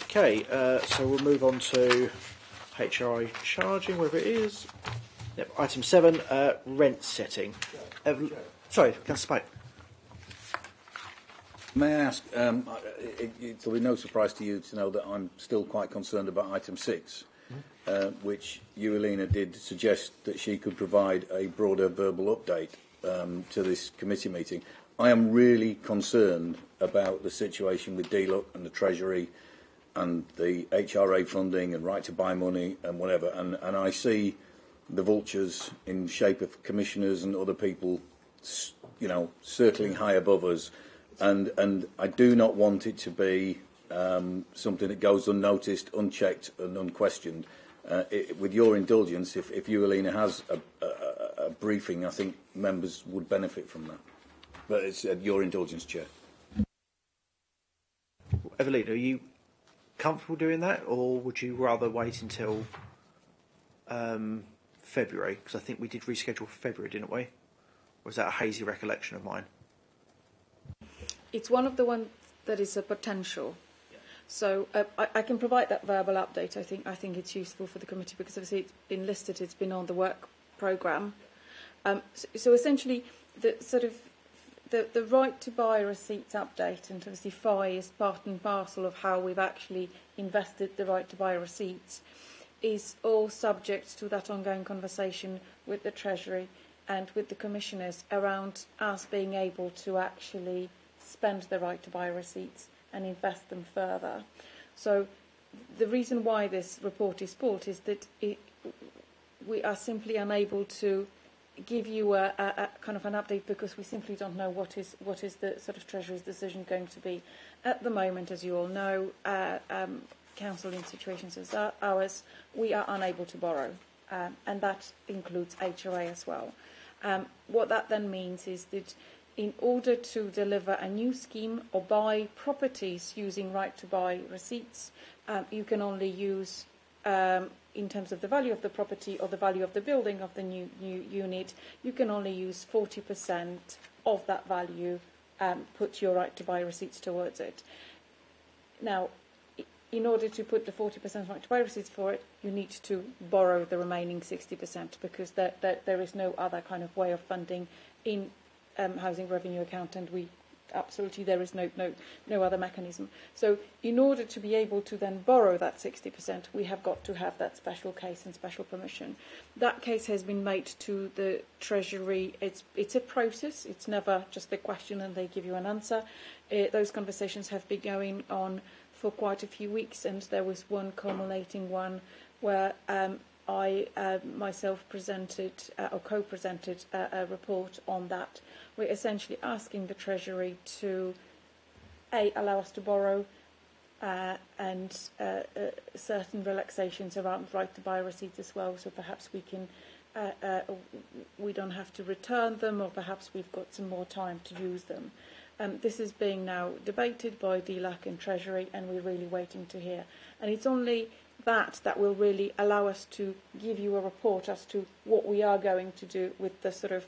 Speaker 1: Okay, so we'll move on to HRI charging, wherever it is. Yep, item 7, rent setting. Sorry, Councillor Spate.
Speaker 4: May I ask, it'll be no surprise to you to know that I'm still quite concerned about item 6, which you, Alina, did suggest that she could provide a broader verbal update to this committee meeting. I am really concerned about the situation with DLUC and the Treasury and the HRA funding and right to buy money and whatever, and I see the vultures in shape of commissioners and other people, circling high above us, and I do not want it to be something that goes unnoticed, unchecked and unquestioned. With your indulgence, if you, Alina, has a briefing, I think members would benefit from that. But it's your indulgence, Chair.
Speaker 1: Evelina, are you comfortable doing that, or would you rather wait until February? Because I think we did reschedule for February, didn't we? Or was that a hazy recollection of mine?
Speaker 5: It's one of the ones that is a potential. So I can provide that verbal update. I think it's useful for the committee because obviously it's been listed, it's been on the work programme. So essentially, the right to buy receipts update, and obviously FI is part and parcel of how we've actually invested the right to buy receipts, is all subject to that ongoing conversation with the Treasury and with the commissioners around us being able to actually spend the right to buy receipts and invest them further. So the reason why this report is brought is that we are simply unable to give you a kind of an update because we simply don't know what is the sort of Treasury's decision going to be. At the moment, as you all know, Council in situations as ours, we are unable to borrow, and that includes HRA as well. What that then means is that in order to deliver a new scheme or buy properties using right to buy receipts, you can only use, in terms of the value of the property or the value of the building of the new unit, you can only use 40% of that value, put your right to buy receipts towards it. Now, in order to put the 40% right to buy receipts for it, you need to borrow the remaining 60% because there is no other kind of way of funding in housing revenue account, and there is no other mechanism. So in order to be able to then borrow that 60%, we have got to have that special case and special permission. That case has been made to the Treasury. It's a process. It's never just a question and they give you an answer. Those conversations have been going on for quite a few weeks, and there was one culminating one where I myself presented or co-presented a report on that. We're essentially asking the Treasury to allow us to borrow and certain relaxations around right to buy receipts as well. So perhaps we can we don't have to return them, or perhaps we've got some more time to use them. This is being now debated by DLAC and Treasury, and we're really waiting to hear. And it's only that will really allow us to give you a report as to what we are going to do with the sort of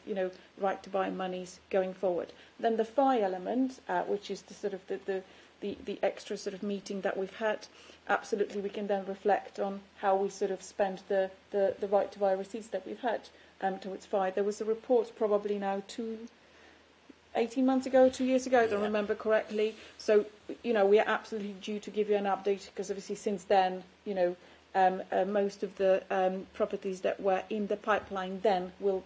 Speaker 5: right to buy monies going forward. Then the FI element, which is the sort of the extra sort of meeting that we've had, absolutely we can then reflect on how we sort of spend the right to buy receipts that we've had. towards 5. There was a report probably now 18 months ago, 2 years ago, I don't remember correctly. So, we are absolutely due to give you an update because obviously since then, most of the properties that were in the pipeline then will,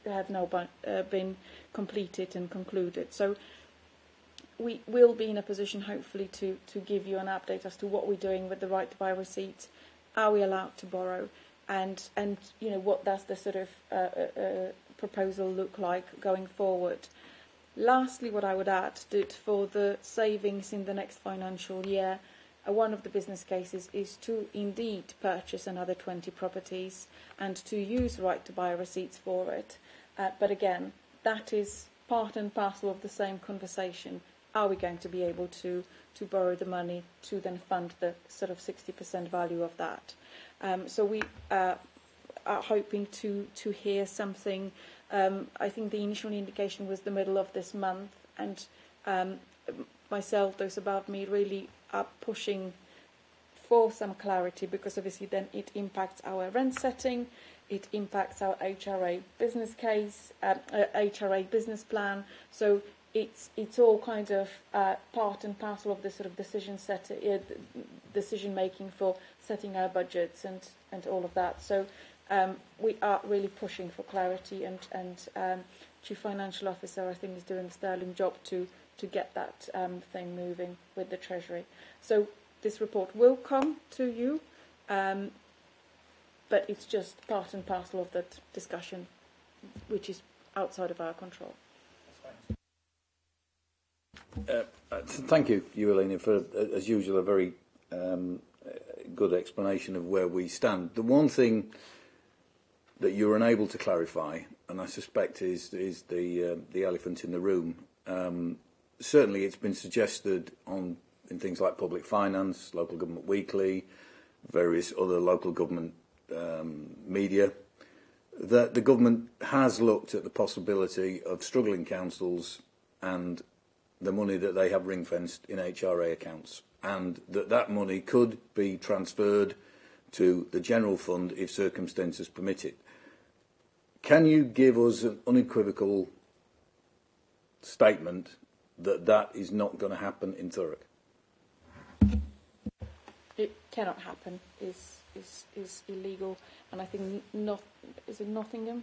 Speaker 5: have now been completed and concluded. So we will be in a position, hopefully, to give you an update as to what we're doing with the right to buy receipts, are we allowed to borrow, and what does the sort of proposal look like going forward. Lastly, what I would add that for the savings in the next financial year, one of the business cases is to indeed purchase another 20 properties and to use right to buy receipts for it. But again, that is part and parcel of the same conversation. Are we going to be able to borrow the money to then fund the sort of 60% value of that? So we are hoping to hear something. I think the initial indication was the middle of this month, and myself, those above me, really are pushing for some clarity, because obviously then it impacts our rent setting, it impacts our HRA business case, HRA business plan. So it's all kind of part and parcel of the sort of decision making for setting our budgets and all of that. So we are really pushing for clarity, and Chief Financial Officer, I think, is doing a sterling job to get that thing moving with the Treasury. So this report will come to you, but it's just part and parcel of that discussion, which is outside of our control.
Speaker 4: Thank you, Elena, for, as usual, a very good explanation of where we stand. The one thing that you're unable to clarify, and I suspect is the elephant in the room. Certainly, it's been suggested in things like Public Finance, Local Government Weekly, various other local government media, that the government has looked at the possibility of struggling councils and the money that they have ring-fenced in HRA accounts, and that money could be transferred to the general fund if circumstances permit it. Can you give us an unequivocal statement that is not going to happen in Thurrock?
Speaker 5: It cannot happen. Is illegal, and I think is it Nottingham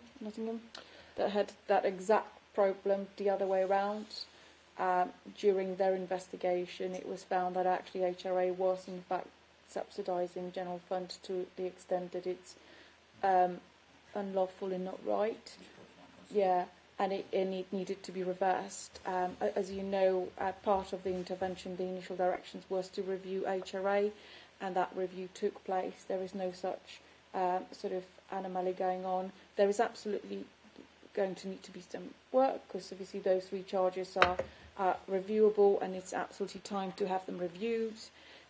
Speaker 5: that had that exact problem the other way around. During their investigation, it was found that actually HRA was in fact subsidising general fund to the extent that it's unlawful and not right. Yeah, and it needed to be reversed. As you know, part of the intervention, the initial directions, was to review HRA, and that review took place. There is no such sort of anomaly going on. There is absolutely going to need to be some work, because obviously those three charges are reviewable, and it's absolutely time to have them reviewed.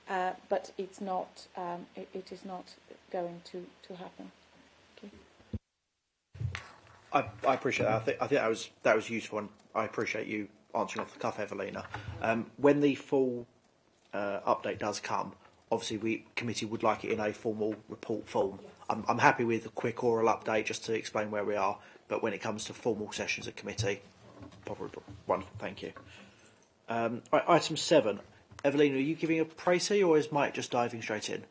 Speaker 5: But it's not. It is not going to happen.
Speaker 1: I appreciate that. I think that was useful, and I appreciate you answering off the cuff, Evelina. When the full update does come, obviously committee would like it in a formal report form. I'm happy with a quick oral update just to explain where we are, but when it comes to formal sessions at committee, probably wonderful. Thank you. Right, item 7. Evelina, are you giving a précis, or is Mike just diving straight in?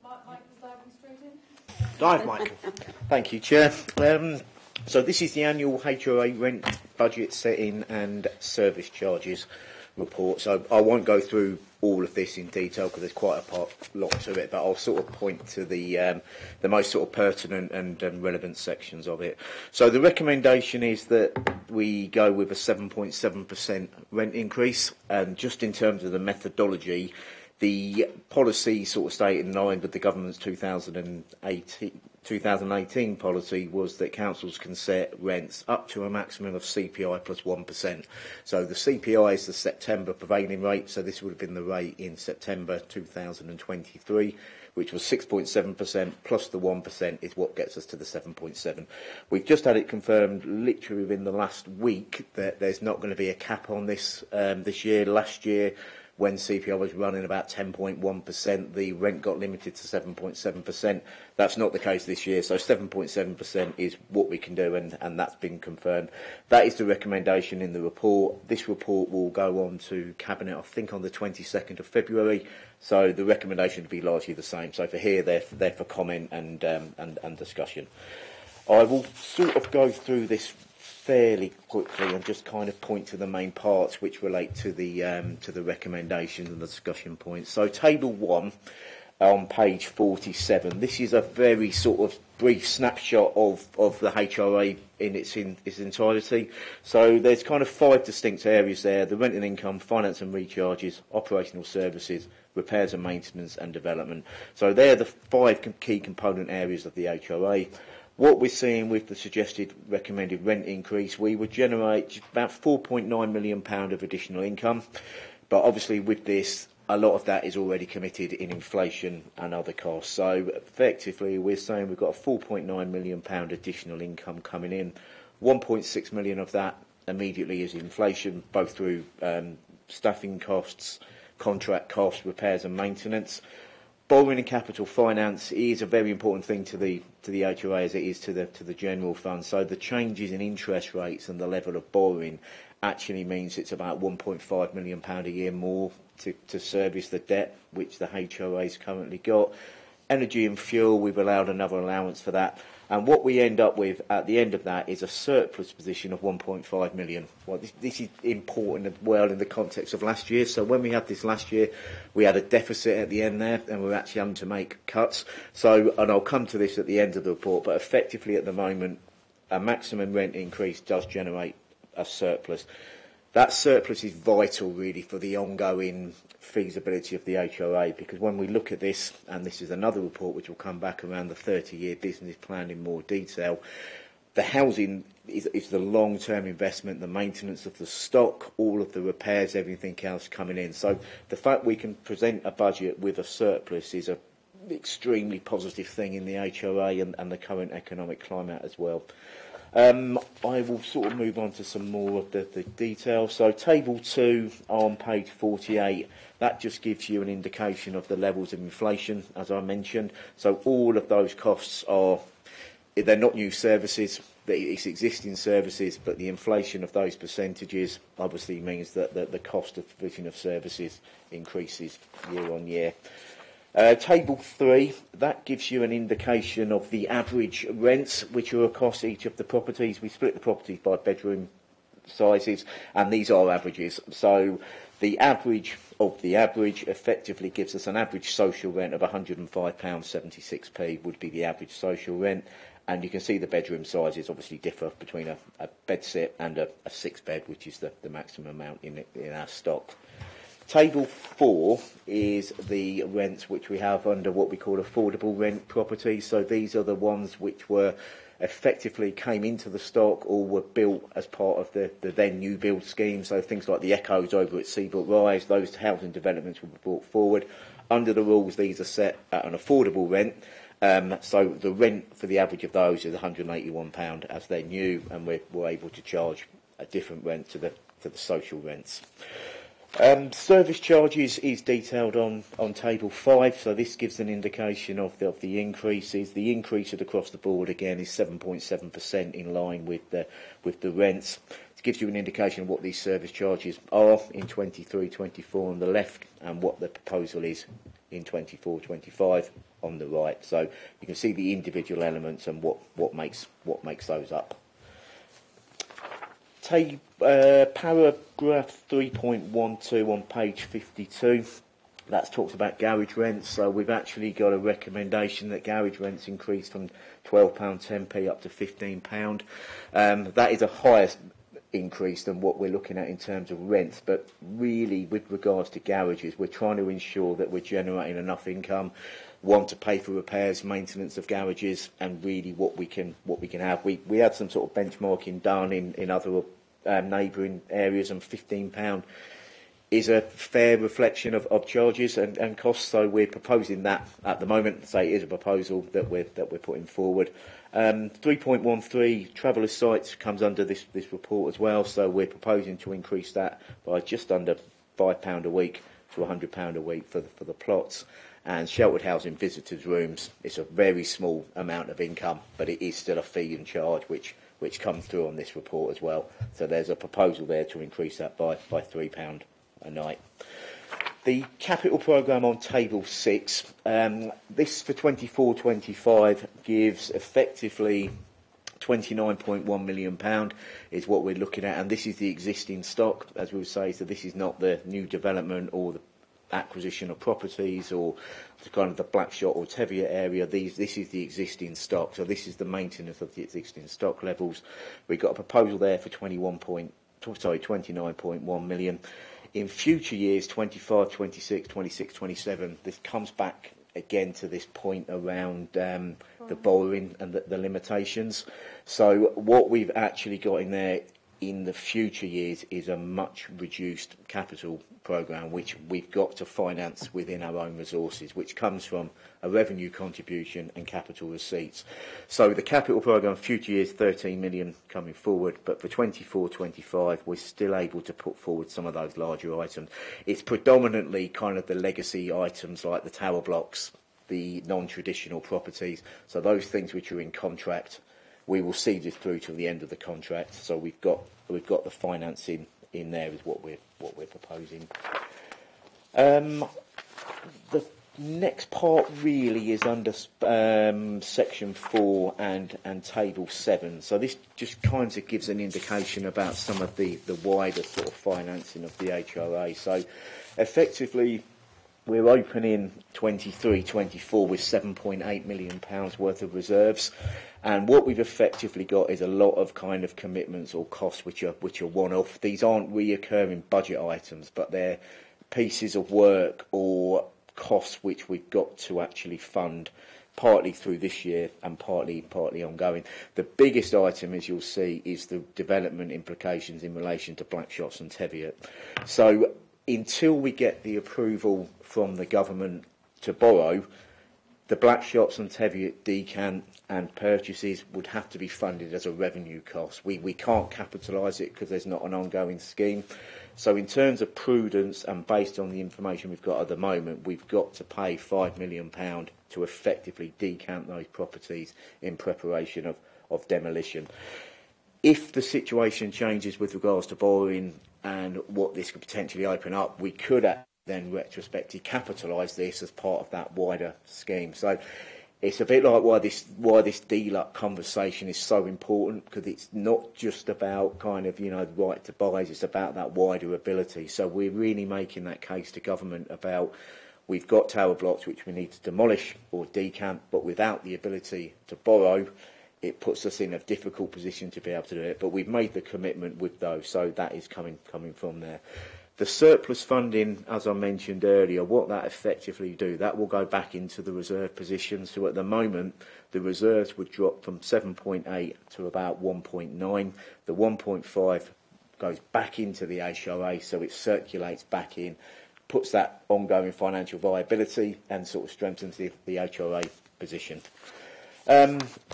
Speaker 5: Mike is diving straight in.
Speaker 1: Dive, Mike.
Speaker 9: Thank you, Chair. So this is the annual HRA rent budget setting and service charges report. So I won't go through all of this in detail because there's quite a lot to it, but I'll sort of point to the most sort of pertinent and relevant sections of it. So the recommendation is that we go with a 7.7% rent increase, and just in terms of the methodology, the policy sort of stayed in line with the government's 2018 policy was that councils can set rents up to a maximum of CPI plus 1%. So the CPI is the September prevailing rate, so this would have been the rate in September 2023, which was 6.7%, plus the 1% is what gets us to the 7.7. We've just had it confirmed literally within the last week that there's not going to be a cap on this this year. Last year, when CPI was running about 10.1%, the rent got limited to 7.7%. That's not the case this year, so 7.7% is what we can do, and that's been confirmed. That is the recommendation in the report. This report will go on to Cabinet, I think, on the 22nd of February, so the recommendation will be largely the same. So for here, they're for comment and discussion. I will sort of go through this fairly quickly and just kind of point to the main parts which relate to the recommendations and the discussion points. So table 1 on page 47. This is a very sort of brief snapshot of the HRA in its entirety. So there's kind of 5 distinct areas there: the rent and income, finance and recharges, operational services, repairs and maintenance, and development. So they're the 5 key component areas of the HRA. What we're seeing with the suggested recommended rent increase, we would generate about £4.9 million of additional income. But obviously with this, a lot of that is already committed in inflation and other costs. So effectively, we're saying we've got a £4.9 million additional income coming in. 1.6 million of that immediately is inflation, both through staffing costs, contract costs, repairs and maintenance. Borrowing and capital finance is a very important thing to the HRA as it is to the general fund. So the changes in interest rates and the level of borrowing actually means it's about £1.5 million a year more to service the debt which the HRA's currently got. Energy and fuel, we've allowed another allowance for that. And what we end up with at the end of that is a surplus position of 1.5 million. Well, this is important as well in the context of last year. So when we had this last year, we had a deficit at the end there, and we were actually having to make cuts. So, and I'll come to this at the end of the report, but effectively at the moment, a maximum rent increase does generate a surplus. That surplus is vital, really, for the ongoing feasibility of the HRA, because when we look at this, and this is another report which will come back around the 30-year business plan in more detail, the housing is the long-term investment, the maintenance of the stock, all of the repairs, everything else coming in. So the fact we can present a budget with a surplus is an extremely positive thing in the HRA and the current economic climate as well. I will sort of move on to some more of the detail. So table 2 on page 48, that just gives you an indication of the levels of inflation, as I mentioned. So all of those costs they're not new services, it's existing services, but the inflation of those percentages obviously means that the cost of provision of services increases year on year. Table 3, that gives you an indication of the average rents which are across each of the properties. We split the properties by bedroom sizes, and these are averages. So the average of the average effectively gives us an average social rent of £105.76p would be the average social rent. And you can see the bedroom sizes obviously differ between a bedsit and a 6-bed, which is the maximum amount in our stock. Table 4 is the rents which we have under what we call affordable rent properties. So these are the ones which were effectively came into the stock or were built as part of the then new build scheme. So things like the Echoes over at Seabrook Rise, those housing developments will be brought forward. Under the rules, these are set at an affordable rent. So the rent for the average of those is £181 as they're new, and we're able to charge a different rent to the social rents. Service charges is detailed on table 5, so this gives an indication of the increases. The increase across the board again is 7.7% in line with the rents. It gives you an indication of what these service charges are in 23-24 on the left, and what the proposal is in 24-25 on the right. So you can see the individual elements and what makes those up. Paragraph 3.12 on page 52, that talks about garage rents. So we've actually got a recommendation that garage rents increase from £12.10p up to £15. That is a higher increase than what we're looking at in terms of rents, but really with regards to garages, we're trying to ensure that we're generating enough income, to pay for repairs, maintenance of garages, and really what we can have. We had some sort of benchmarking done in other neighbouring areas, and £15 is a fair reflection of charges and costs. So we're proposing that at the moment. So it is a proposal that we're putting forward. 3.13 traveller sites comes under this report as well. So we're proposing to increase that by just under £5 a week to £100 a week for the plots. And sheltered housing visitors' rooms, it's a very small amount of income, but it is still a fee and charge which comes through on this report as well. So there's a proposal there to increase that by £3 a night. The capital programme on table 6, this for 24-25 gives effectively £29.1 million is what we're looking at, and this is the existing stock, as we would say, so this is not the new development or the acquisition of properties or the kind of the Blackshot or Teviot area. This is the existing stock, so this is the maintenance of the existing stock levels. We've got a proposal there for 29.1 million. In future years, 25, 26, 26, 27, this comes back again to this point around the borrowing and the limitations. So what we've actually got in there in the future years is a much reduced capital programme, which we've got to finance within our own resources, which comes from a revenue contribution and capital receipts. So the capital programme future years, 13 million coming forward, but for 24-25 we're still able to put forward some of those larger items. It's predominantly kind of the legacy items like the tower blocks, the non-traditional properties, so those things which are in contract. We will see this through to the end of the contract, so we've got the financing in there is what we're proposing. The next part really is under section 4 and table 7. So this just kind of gives an indication about some of the wider sort of financing of the HRA. So effectively, we're opening 23-24 with £7.8 million worth of reserves, and what we've effectively got is a lot of kind of commitments or costs which are one-off. These aren't reoccurring budget items, but they're pieces of work or costs which we've got to actually fund, partly through this year and partly ongoing. The biggest item, as you'll see, is the development implications in relation to Blackshots and Teviot. So until we get the approval from the government to borrow, the Blackshots and Teviot decant and purchases would have to be funded as a revenue cost. We can't capitalise it because there's not an ongoing scheme. So in terms of prudence and based on the information we've got at the moment, we've got to pay £5 million to effectively decant those properties in preparation of demolition. If the situation changes with regards to borrowing and what this could potentially open up, we could then retrospectively capitalise this as part of that wider scheme. So it's a bit like why this DLUC conversation is so important, because it's not just about kind of, right to buys, it's about that wider ability. So we're really making that case to government about we've got tower blocks which we need to demolish or decant, but without the ability to borrow, it puts us in a difficult position to be able to do it. But we've made the commitment with those, so that is coming from there. The surplus funding, as I mentioned earlier, what that effectively do, that will go back into the reserve position. So at the moment, the reserves would drop from 7.8 to about 1.9. The 1.5 goes back into the HRA, so it circulates back in, puts that ongoing financial viability and sort of strengthens the HRA position.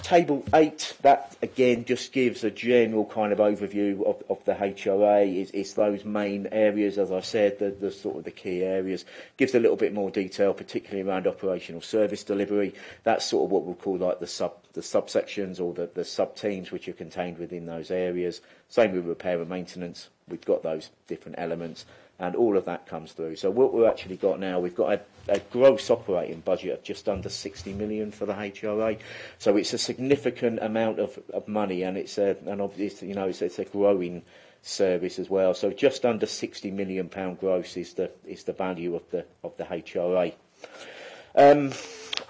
Speaker 9: Table 8, that again just gives a general kind of overview of the HRA. It's those main areas, as I said, the sort of the key areas. Gives a little bit more detail, particularly around operational service delivery. That's sort of what we'll call like the subsections or the sub-teams which are contained within those areas. Same with repair and maintenance. We've got those different elements, and all of that comes through. So what we've actually got now, we've got a gross operating budget of just under 60 million for the HRA. So it's a significant amount of money, and it's a growing service as well. So just under 60 million pound gross is the value of the HRA. And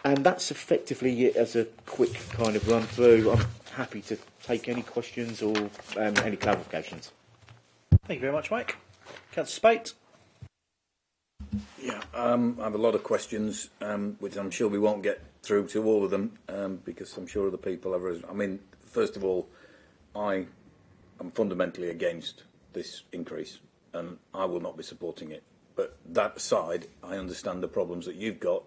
Speaker 9: that's effectively it as a quick kind of run through. I'm happy to take any questions or any clarifications.
Speaker 1: Thank you very much, Mike. Councillor Spate.
Speaker 4: Yeah, I have a lot of questions, which I'm sure we won't get through to all of them, because I'm sure other people have. I mean, first of all, I am fundamentally against this increase, and I will not be supporting it. But that aside, I understand the problems that you've got.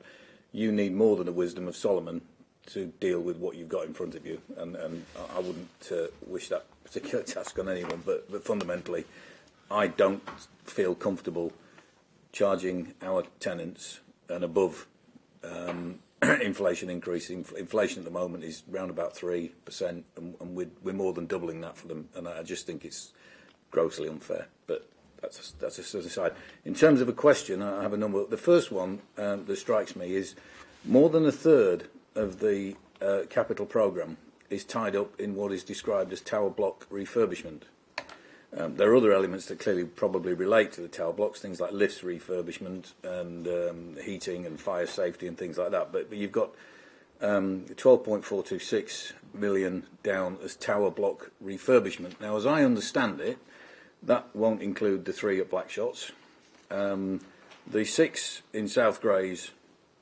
Speaker 4: You need more than the wisdom of Solomon to deal with what you've got in front of you, and I wouldn't wish that particular task on anyone, but fundamentally, I don't feel comfortable charging our tenants and above inflation increasing. Inflation at the moment is around about 3%, and we're more than doubling that for them. And I just think it's grossly unfair. But that's a sort of aside. In terms of a question, I have a number. The first one that strikes me is more than a third of the capital programme is tied up in what is described as tower block refurbishment. There are other elements that clearly probably relate to the tower blocks, things like lifts refurbishment and heating and fire safety and things like that. But you've got 12.426 million down as tower block refurbishment. Now, as I understand it, that won't include the 3 at Blackshots. The 6 in South Grays,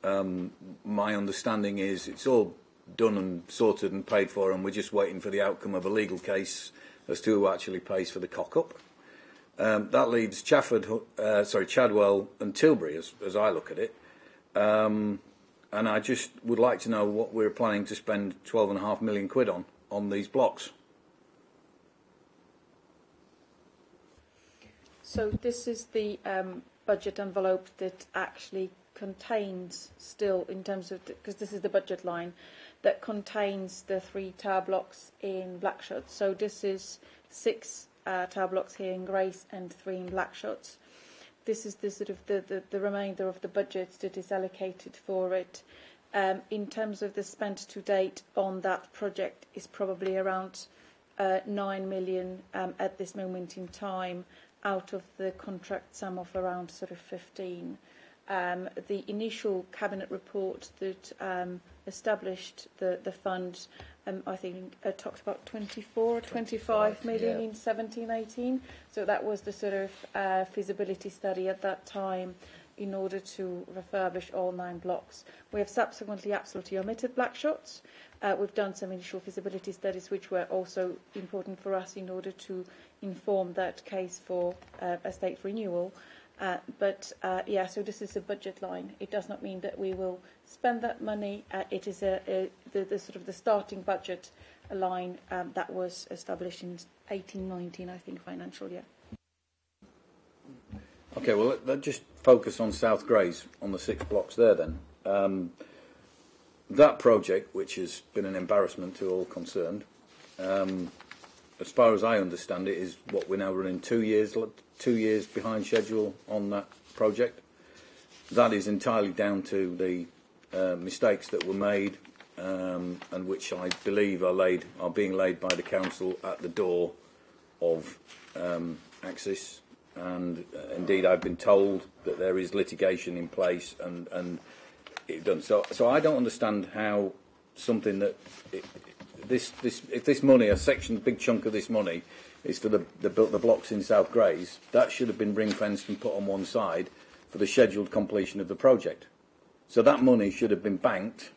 Speaker 4: my understanding is it's all done and sorted and paid for, and we're just waiting for the outcome of a legal case as to who actually pays for the cock-up. That leaves Chadwell and Tilbury, as I look at it. And I just would like to know what we're planning to spend £12.5 million on these blocks.
Speaker 5: So this is the budget envelope that actually contains still, in terms of, because this is the budget line, that contains the 3 tower blocks in Blackshot. So this is 6 tower blocks here in Grace and 3 in Blackshot. This is the sort of the remainder of the budget that is allocated for it. In terms of the spent to date on that project is probably around 9 million at this moment in time, out of the contract sum of around sort of 15. The initial cabinet report that established the fund, I think talked about 24 or 25 million in 17-18. So that was the sort of feasibility study at that time in order to refurbish all 9 blocks. We have subsequently absolutely omitted Blackshots. We've done some initial feasibility studies which were also important for us in order to inform that case for estate renewal. So this is a budget line. It does not mean that we will spend that money. It is the sort of the starting budget line that was established in 18-19, I think, financial year.
Speaker 4: Okay, well, let's just focus on South Grays, on the 6 blocks there then. That project, which has been an embarrassment to all concerned, as far as I understand it, is what we're now running 2 years behind schedule on that project. That is entirely down to the mistakes that were made and which I believe are being laid by the council at the door of Axis. And indeed, I've been told that there is litigation in place and it's done. So I don't understand how something that if this money, big chunk of this money, is for the blocks in South Grays, that should have been ring-fenced and put on one side for the scheduled completion of the project. So that money should have been banked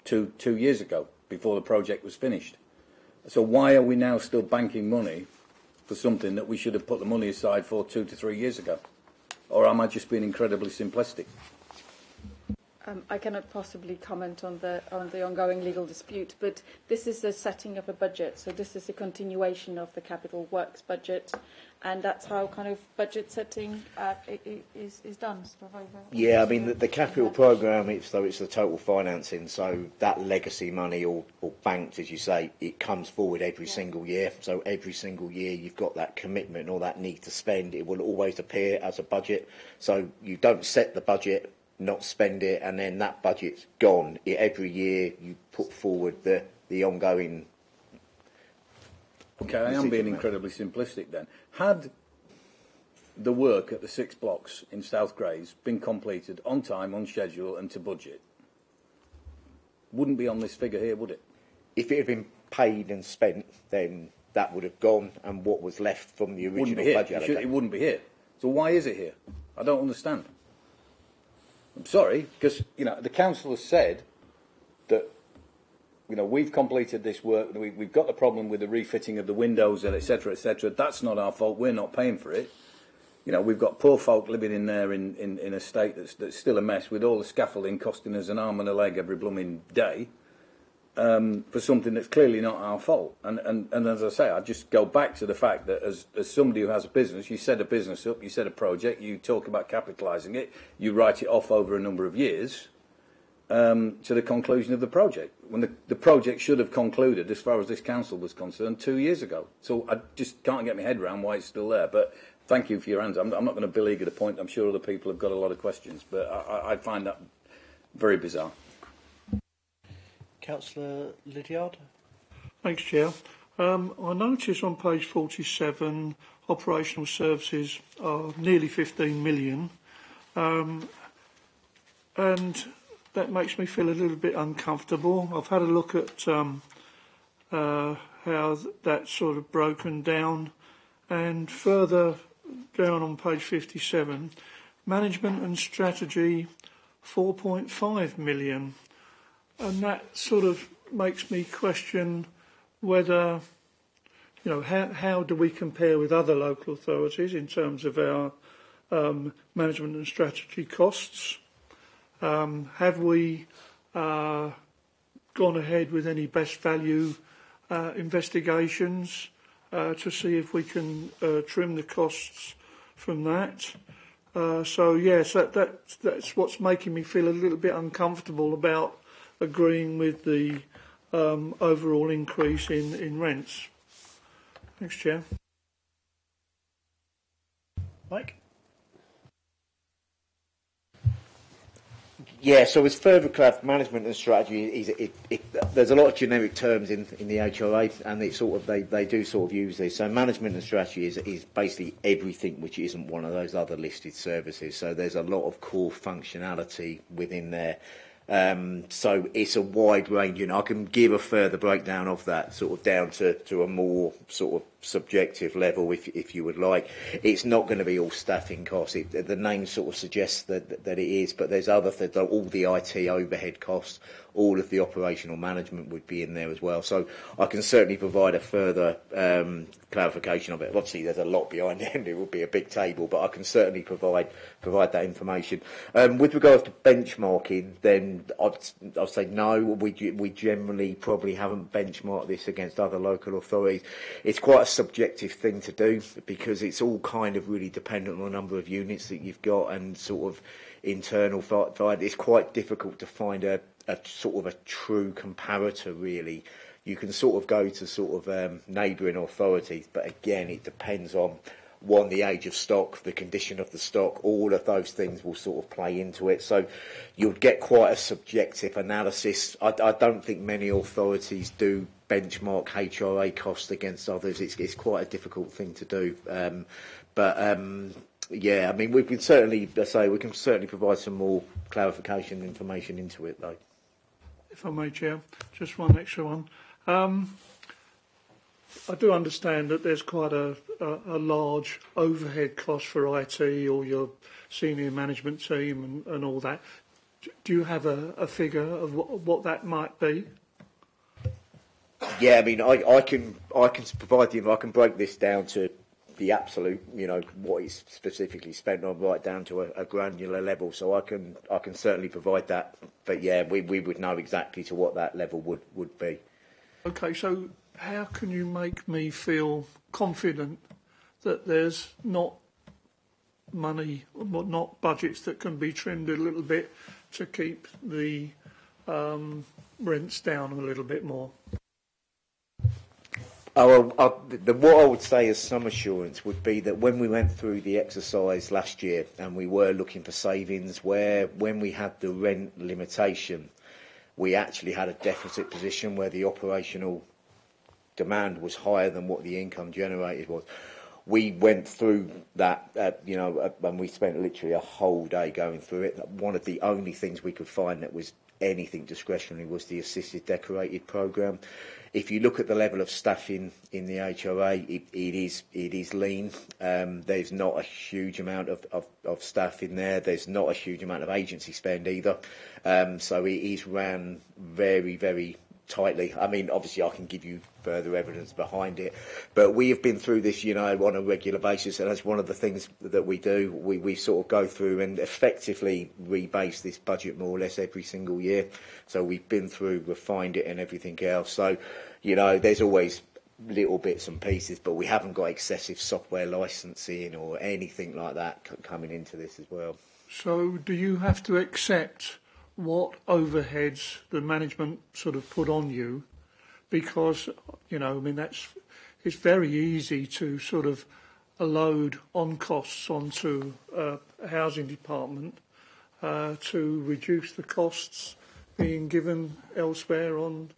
Speaker 4: 2 years ago, before the project was finished. So why are we now still banking money for something that we should have put the money aside for 2 to 3 years ago? Or am I just being incredibly simplistic?
Speaker 5: I cannot possibly comment on the ongoing legal dispute, but this is the setting of a budget. So this is a continuation of the capital works budget, and that's how kind of budget setting is done.
Speaker 9: Yeah, I mean the capital programme, it's the total financing. So that legacy money, or banked, as you say, it comes forward every single year. So every single year you've got that commitment or that need to spend. It will always appear as a budget. So you don't set the budget, not spend it, and then that budget's gone. Every year you put forward the ongoing.
Speaker 4: Okay, I am being incredibly simplistic then. Had the work at the 6 blocks in South Grays been completed on time, on schedule and to budget, wouldn't be on this figure here, would it?
Speaker 9: If it had been paid and spent, then that would have gone, and what was left from the original budget.
Speaker 4: It wouldn't be here. So why is it here? I don't understand. I'm sorry, because the council has said that we've completed this work. We've got the problem with the refitting of the windows, etc., etc. That's not our fault. We're not paying for it. We've got poor folk living in there in a state that's still a mess, with all the scaffolding costing us an arm and a leg every blooming day. for something that's clearly not our fault. And as I say, I just go back to the fact that as somebody who has a business, you set a business up, you set a project, you talk about capitalising it, you write it off over a number of years to the conclusion of the project, when the project should have concluded, as far as this council was concerned, 2 years ago. So I just can't get my head around why it's still there. But thank you for your answer. I'm not going to beleaguer the point. I'm sure other people have got a lot of questions, but I find that very bizarre.
Speaker 1: Councillor Lydiard.
Speaker 8: Thanks, Chair. I notice on page 47, operational services are nearly 15 million, and that makes me feel a little bit uncomfortable. I've had a look at how that's sort of broken down, and further down on page 57, management and strategy, 4.5 million. And that sort of makes me question whether, how do we compare with other local authorities in terms of our management and strategy costs? Have we gone ahead with any best value investigations to see if we can trim the costs from that? So yes, that's what's making me feel a little bit uncomfortable about agreeing with the overall increase in rents. Thanks, Chair.
Speaker 1: Mike?
Speaker 9: Yeah, so as further management and strategy, there's a lot of generic terms in the HRA, and they do sort of use this. So management and strategy is basically everything which isn't one of those other listed services. So there's a lot of core functionality within there. So it's a wide range, I can give a further breakdown of that, sort of down to a more sort of subjective level, if you would like. It's not going to be all staffing costs. The name sort of suggests that it is, but there's other things, all the IT overhead costs, all of the operational management would be in there as well. So I can certainly provide a further clarification of it. Obviously, there's a lot behind it, and it would be a big table, but I can certainly provide that information. With regards to benchmarking, then I'd say no. We generally probably haven't benchmarked this against other local authorities. It's quite a subjective thing to do because it's all kind of really dependent on the number of units that you've got and sort of internal fight. It's quite difficult to find a sort of a true comparator, really. You can sort of go to sort of neighbouring authorities, but again, it depends on the age of stock, the condition of the stock. All of those things will sort of play into it. So you'll get quite a subjective analysis. I don't think many authorities do benchmark HRA costs against others. It's quite a difficult thing to do. Yeah, I mean, we can certainly provide some more clarification information into it, though.
Speaker 8: If I may, Chair, just one extra one. I do understand that there's quite a large overhead cost for IT or your senior management team and all that. Do you have a figure of what that might be?
Speaker 9: Yeah, I mean, I can provide you. I can break this down to the absolute, what is specifically spent on, right down to a granular level. So I can certainly provide that. But yeah, we would know exactly to what that level would be.
Speaker 8: Okay, so how can you make me feel confident that there's not money, not budgets that can be trimmed a little bit to keep the rents down a little bit more?
Speaker 9: What I would say as some assurance would be that when we went through the exercise last year and we were looking for savings, when we had the rent limitation, we actually had a deficit position where the operational demand was higher than what the income generated was. We went through that, and we spent literally a whole day going through it. One of the only things we could find that was anything discretionary was the assisted decorated programme. If you look at the level of staffing in the HRA, it is lean. There's not a huge amount of staff in there. There's not a huge amount of agency spend either. So it is ran very, very tightly. I mean, obviously I can give you further evidence behind it, but we have been through this, you know, on a regular basis, and that's one of the things that we do. We sort of go through and effectively rebase this budget more or less every single year. So we've been through, refined it and everything else. So, you know, there's always little bits and pieces, but we haven't got excessive software licensing or anything like that coming into this as well.
Speaker 8: So do you have to accept what overheads the management sort of put on you? Because, you know, I mean, it's very easy to sort of load on costs onto a housing department to reduce the costs being given elsewhere on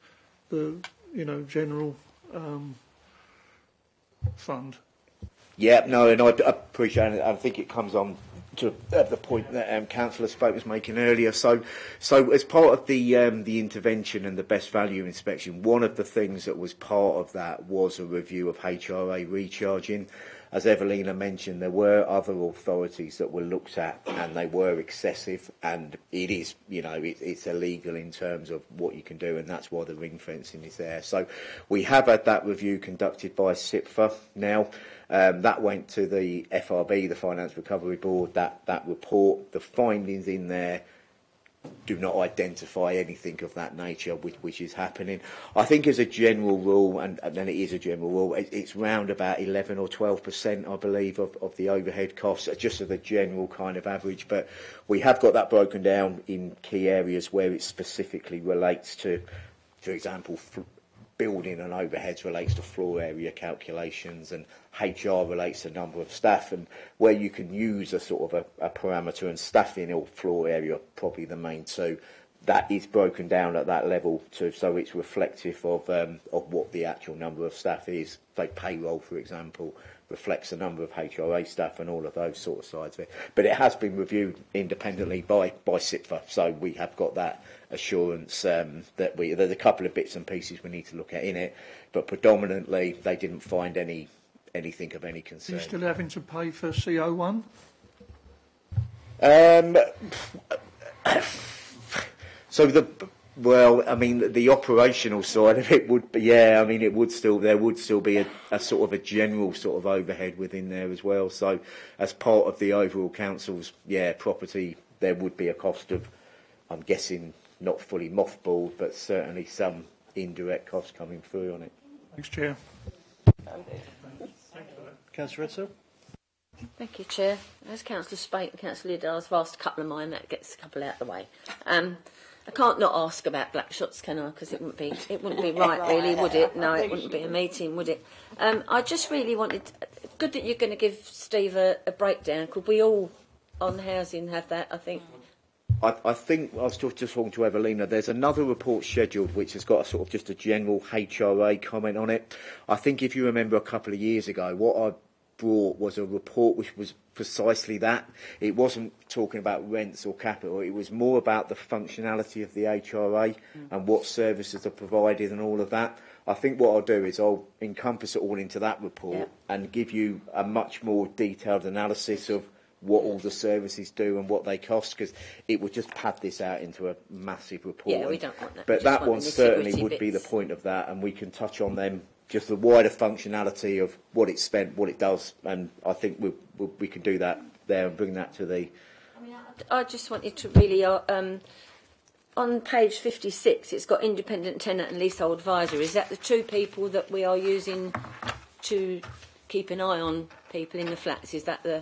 Speaker 8: the, you know, general fund.
Speaker 9: Yeah, no, and I appreciate it. I think it comes on to the point that Councillor Spoke was making earlier. So as part of the intervention and the best value inspection, one of the things that was part of that was a review of HRA recharging. As Evelina mentioned, there were other authorities that were looked at, and they were excessive, and it is, you know, it's illegal in terms of what you can do, and that's why the ring fencing is there. So we have had that review conducted by SIPFA now. That went to the FRB, the Finance Recovery Board. That report, the findings in there do not identify anything of that nature which is happening. I think as a general rule, and then it is a general rule, it's round about 11 or 12%, I believe, of the overhead costs, just as a general kind of average. But we have got that broken down in key areas where it specifically relates to, for example, building and overheads relates to floor area calculations, and HR relates to number of staff, and where you can use a sort of a parameter, and staffing or floor area probably the main two. That is broken down at that level too, so it's reflective of what the actual number of staff is. Like payroll, for example, reflects the number of HRA staff and all of those sort of sides of it. But it has been reviewed independently by SIPFA, so we have got that assurance that there's a couple of bits and pieces we need to look at in it, but predominantly they didn't find anything of any concern.
Speaker 8: Are you still having to pay for CO1?
Speaker 9: So I mean, the operational side of it would be, yeah, I mean, there would still be a sort of a general sort of overhead within there as well. So as part of the overall council's, property, there would be a cost of, I'm guessing, not fully mothballed, but certainly some indirect costs coming through on it.
Speaker 8: Thanks, Chair.
Speaker 1: Councillor Edsel.
Speaker 6: Thank you, Chair. As Councillor Spate and Councillor Liddell have asked a couple of mine, that gets a couple out of the way. I can't not ask about black shots, can I? Because it wouldn't be right, really, would it? No, it wouldn't be a meeting, would it? I just really wanted. Good that you're going to give Steve a breakdown. Could we all on housing have that? I think.
Speaker 9: I think I was just talking to Evelina. There's another report scheduled which has got a sort of just a general HRA comment on it. I think if you remember a couple of years ago, what I brought was a report which was precisely that. It wasn't talking about rents or capital. It was more about the functionality of the HRA and what services are provided and all of that. I think what I'll do is I'll encompass it all into that report and give you a much more detailed analysis of what all the services do and what they cost, because it would just pad this out into a massive report.
Speaker 6: Yeah, we don't want that.
Speaker 9: But that one certainly would be the point of that, and we can touch on them, just the wider functionality of what it's spent, what it does, and I think we can do that there and bring that to the...
Speaker 6: I just wanted to really... on page 56, it's got independent tenant and leasehold advisor. Is that the two people that we are using to keep an eye on people in the flats? Is that the...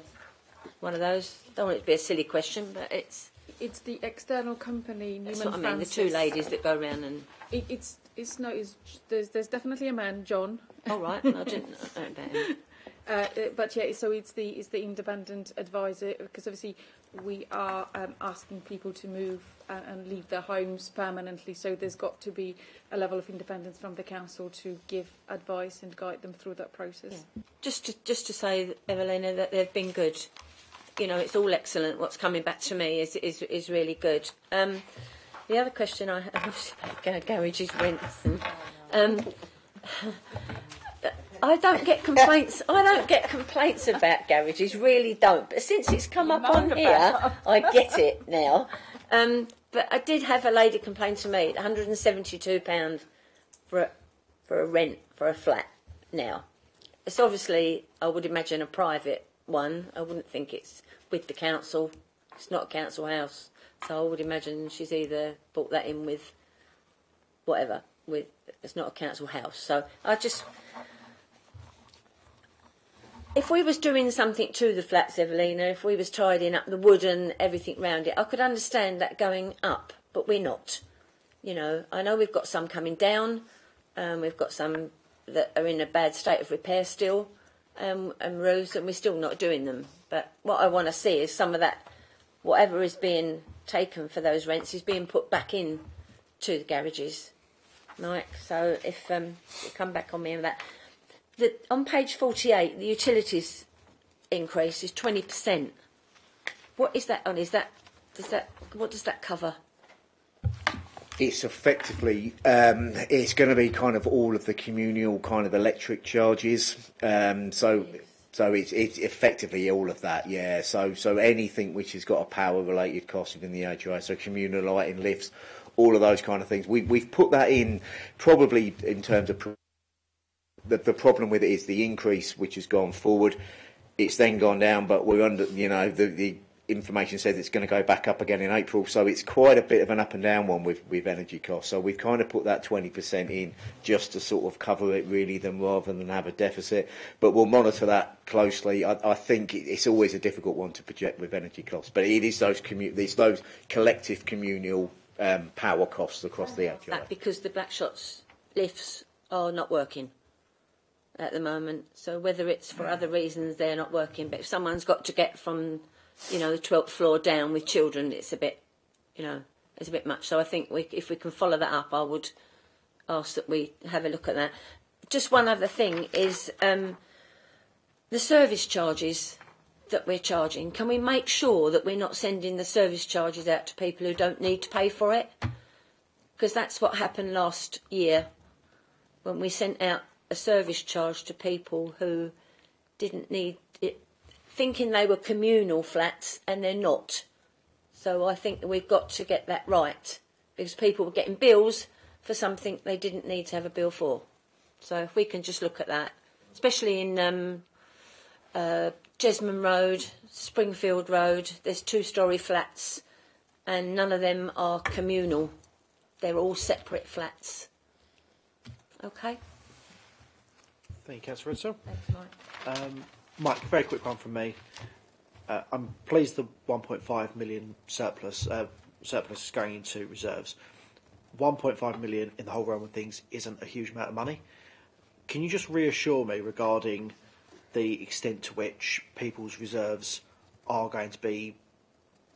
Speaker 6: one of those? I don't want it to be a silly question, but it's
Speaker 5: the external company.
Speaker 6: That's what I mean. The two ladies that go around and
Speaker 5: there's definitely a man, John.
Speaker 6: Oh right, I didn't know about him.
Speaker 5: But yeah, so it's the independent advisor, because obviously we are asking people to move and leave their homes permanently. So there's got to be a level of independence from the council to give advice and guide them through that process.
Speaker 6: Yeah. Just to say, Evelina, that they've been good. You know, it's all excellent. What's coming back to me is really good. The other question I have was about garages, rents, and I don't get complaints. I don't get complaints about garages, really don't. But since it's come up on here, I get it now. But I did have a lady complain to me, £172 for a rent for a flat now. It's obviously, I would imagine, a private one. I wouldn't think it's with the council. It's not a council house. So I would imagine she's either bought that in with whatever. It's not a council house. So if we was doing something to the flats, Evelina, if we was tidying up the wood and everything round it, I could understand that going up, but we're not. You know, I know we've got some coming down. We've got some that are in a bad state of repair still, and roofs, and we're still not doing them. But what I want to see is some of that, whatever is being taken for those rents, is being put back in to the garages. Right, so if you come back on me on that. On page 48, the utilities increase is 20%. What is that on? What does that cover?
Speaker 9: It's effectively, it's going to be kind of all of the communal kind of electric charges. So it's effectively all of that, yeah. So anything which has got a power-related cost within the HOA, so communal lighting, lifts, all of those kind of things. We've put that in probably in terms of the problem with it is the increase which has gone forward. It's then gone down, but we're under, you know, the information says it's going to go back up again in April, so it's quite a bit of an up and down one with energy costs. So we've kind of put that 20% in just to sort of cover it really, rather than have a deficit. But we'll monitor that closely. I think it's always a difficult one to project with energy costs, but it is those collective communal power costs across the HOA.
Speaker 6: That because the Blackshots lifts are not working at the moment, so whether it's for other reasons they're not working, but if someone's got to get from, you know, the 12th floor down with children, it's a bit, you know, it's a bit much. So I think if we can follow that up, I would ask that we have a look at that. Just one other thing is the service charges that we're charging. Can we make sure that we're not sending the service charges out to people who don't need to pay for it? Because that's what happened last year when we sent out a service charge to people who didn't need it, thinking they were communal flats, and they're not. So I think that we've got to get that right, because people were getting bills for something they didn't need to have a bill for. So if we can just look at that, especially in Jesmond Road, Springfield Road, there's 2-storey flats, and none of them are communal. They're all separate flats. Okay.
Speaker 1: Thank you, Councillor Ridsdale.
Speaker 6: Thanks, Mike.
Speaker 1: Mike, very quick one from me. I'm pleased the 1.5 million surplus is going into reserves. 1.5 million in the whole realm of things isn't a huge amount of money. Can you just reassure me regarding the extent to which people's reserves are going to be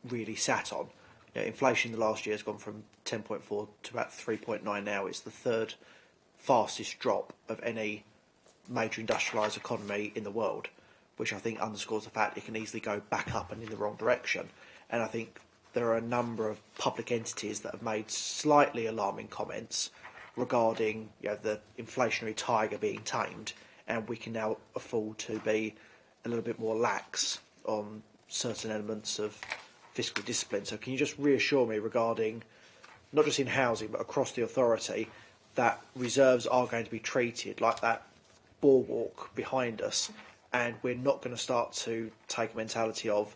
Speaker 1: really sat on? You know, inflation in the last year has gone from 10.4 to about 3.9 now. It's the third fastest drop of any major industrialised economy in the world, which I think underscores the fact it can easily go back up and in the wrong direction. And I think there are a number of public entities that have made slightly alarming comments regarding, you know, the inflationary tiger being tamed, and we can now afford to be a little bit more lax on certain elements of fiscal discipline. So can you just reassure me regarding, not just in housing but across the authority, that reserves are going to be treated like that bulwark behind us, and we're not going to start to take a mentality of,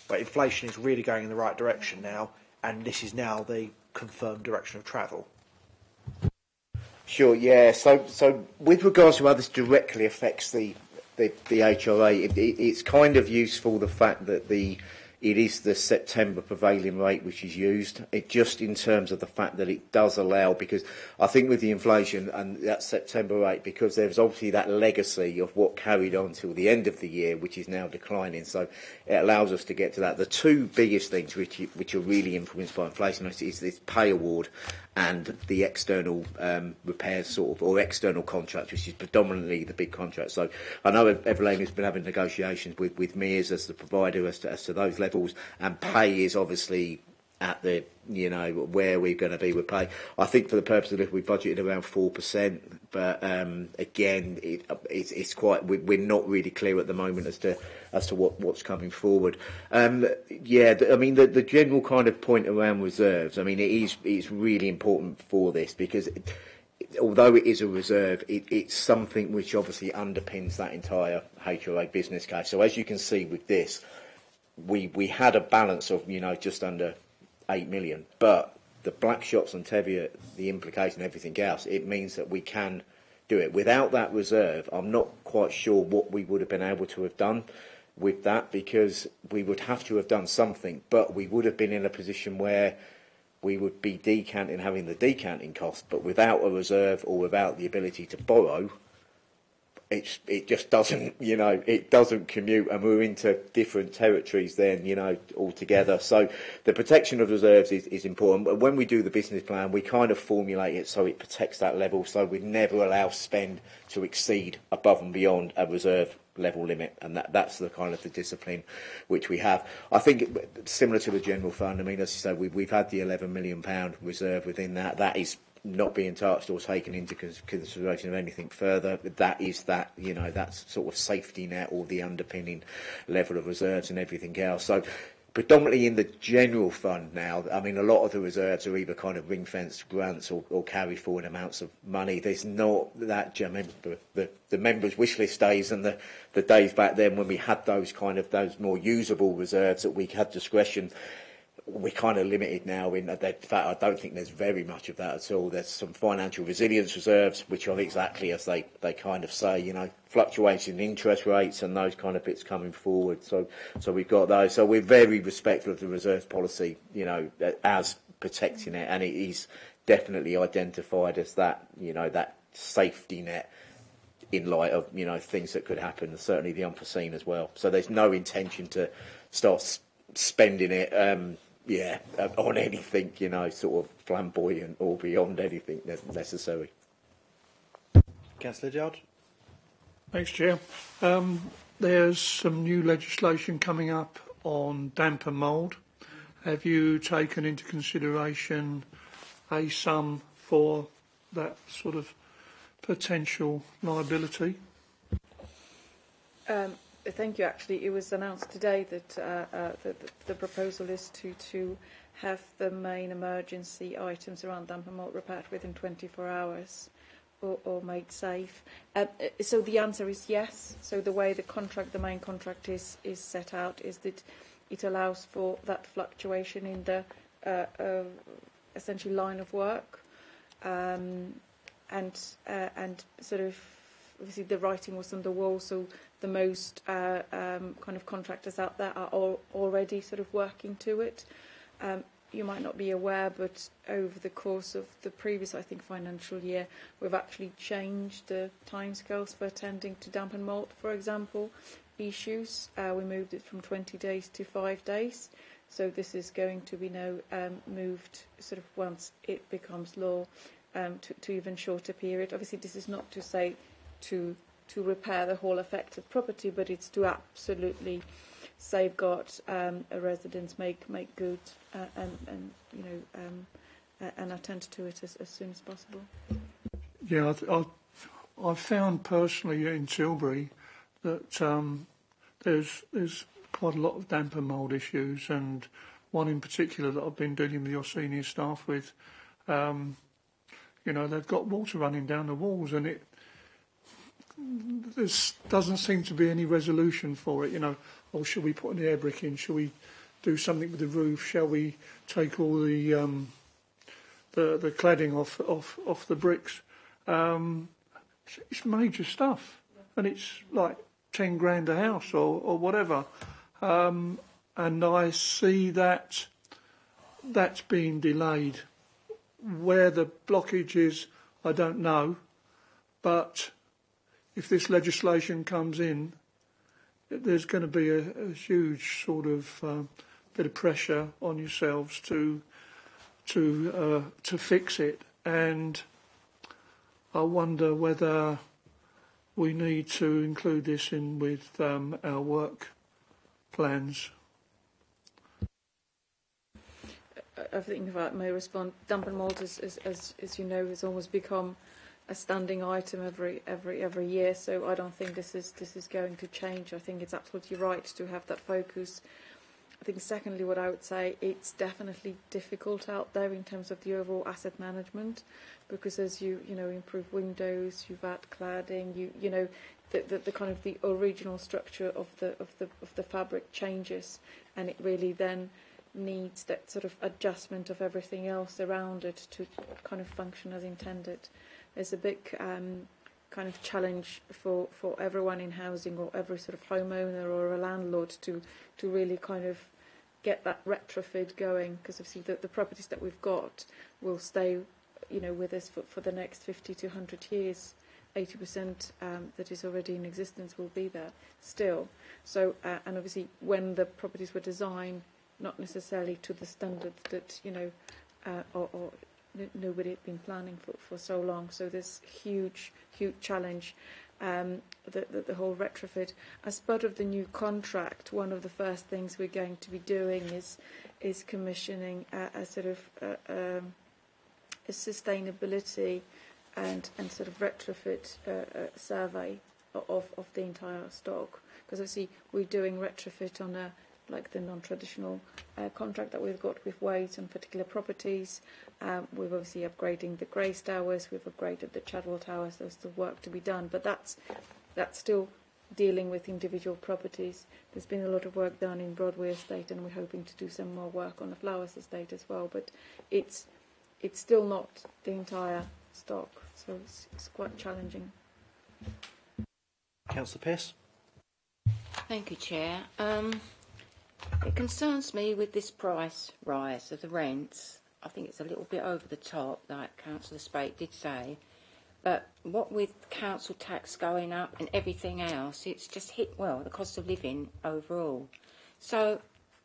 Speaker 1: well, inflation is really going in the right direction now, and this is now the confirmed direction of travel?
Speaker 9: Sure, yeah. So with regards to how this directly affects the HRA, it's kind of useful the fact that it is the September prevailing rate which is used. It just in terms of the fact that it does allow, because I think with the inflation and that September rate, because there's obviously that legacy of what carried on till the end of the year, which is now declining. So it allows us to get to that. The two biggest things which are really influenced by inflation is this pay award and the external repairs or external contracts, which is predominantly the big contracts. So I know Evelyn has been having negotiations with Mears as the provider as to those levels, and pay is obviously at the, you know, where we're going to be with pay. I think for the purpose of this, we budgeted around 4%, but again, it's quite. We're not really clear at the moment as to what's coming forward. Yeah, I mean the general kind of point around reserves. I mean it's really important for this, because although it is a reserve, it's something which obviously underpins that entire HRA business case. So as you can see with this, we had a balance of, just under 8 million, but the black shots on Teviot, the implication, everything else, it means that we can do it. Without that reserve, I'm not quite sure what we would have been able to have done with that, because we would have to have done something, but we would have been in a position where we would be having the decanting cost, but without a reserve or without the ability to borrow, it just doesn't, it doesn't commute, and we're into different territories then, altogether. So the protection of reserves is important. But when we do the business plan, we kind of formulate it so it protects that level, so we never allow spend to exceed above and beyond a reserve level limit, and that's the kind of the discipline which we have. I think similar to the general fund, I mean, as you say, we've had the £11 million reserve within that. That is not being touched or taken into consideration of anything further. That is that, that's sort of safety net or the underpinning level of reserves and everything else. So predominantly in the general fund now, I mean, a lot of the reserves are either kind of ring-fenced grants or carry forward amounts of money. There's not that, the members' wish list days and the days back then when we had those more usable reserves that we had discretion. We're kind of limited now in that. In fact, I don't think there's very much of that at all. There's some financial resilience reserves, which are exactly as they kind of say, fluctuating interest rates and those kind of bits coming forward. So we've got those. So we're very respectful of the reserves policy, as protecting it, and it is definitely identified as that, that safety net in light of, things that could happen, and certainly the unforeseen as well. So there's no intention to start spending it. On anything, sort of flamboyant or beyond anything necessary.
Speaker 1: Councillor Lydiard.
Speaker 8: Thanks, Chair. There's some new legislation coming up on damp and mould. Have you taken into consideration a sum for that sort of potential liability?
Speaker 5: Thank you. Actually, it was announced today that the proposal is to have the main emergency items around damp and mould repaired within 24 hours or made safe. So the answer is yes. So the way the main contract is set out is that it allows for that fluctuation in the essentially line of work, and sort of obviously the writing was on the wall, so the most kind of contractors out there are already sort of working to it. You might not be aware, but over the course of the previous, I think, financial year, we've actually changed the timescales for attending to damp and mould, for example, issues. We moved it from 20 days to 5 days. So this is going to be now moved sort of once it becomes law to even shorter period. Obviously, this is not to say to repair the whole affected property, but it's to absolutely safeguard a residence, make good, and attend to it as soon as possible.
Speaker 8: Yeah, I found personally in Tilbury that there's quite a lot of damp and mould issues, and one in particular that I've been dealing with your senior staff with. They've got water running down the walls, and there doesn't seem to be any resolution for it. Or should we put an air brick in? Shall we do something with the roof? Shall we take all the cladding off the bricks? It's major stuff, and it's like 10 grand a house or whatever. And I see that's being delayed. Where the blockage is, I don't know, but if this legislation comes in, there's going to be a huge sort of bit of pressure on yourselves to fix it, and I wonder whether we need to include this in with our work plans.
Speaker 5: I think if I may respond, damp and mould, as you know, has almost become a standing item every year. So I don't think this is going to change. I think it's absolutely right to have that focus I think secondly, what I would say, it's definitely difficult out there in terms of the overall asset management, because as you improve windows, you've add cladding, the kind of the original structure of the fabric changes, and it really then needs that sort of adjustment of everything else around it to kind of function as intended. There's a big kind of challenge for everyone in housing, or every sort of homeowner or a landlord to really kind of get that retrofit going, because obviously the properties that we've got will stay with us for the next 50 to 100 years. 80% that is already in existence will be there still. So and obviously when the properties were designed, not necessarily to the standard that or nobody had been planning for so long. So there's huge challenge. The whole retrofit. As part of the new contract, one of the first things we're going to be doing is commissioning a sort of a sustainability and sort of retrofit survey of the entire stock, because obviously we're doing retrofit on like the non-traditional contract that we've got with Wade's on particular properties. We're obviously upgrading the Grace Towers, we've upgraded the Chadwell Towers. There's still work to be done, but that's still dealing with individual properties. There's been a lot of work done in Broadway Estate, and we're hoping to do some more work on the Flowers Estate as well, but it's still not the entire stock, so it's quite challenging.
Speaker 1: Councillor Pearce.
Speaker 11: Thank you, Chair. It concerns me with this price rise of the rents. I think it's a little bit over the top, like Councillor Spate did say. But what with council tax going up and everything else, it's just hit, well, the cost of living overall. So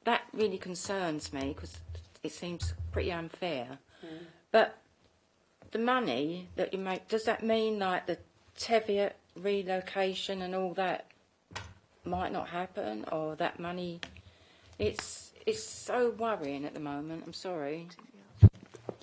Speaker 11: that really concerns me, because it seems pretty unfair. But the money that you make, does that mean like the Teviot relocation and all that might not happen, or that money? It's so worrying at the moment. I'm sorry.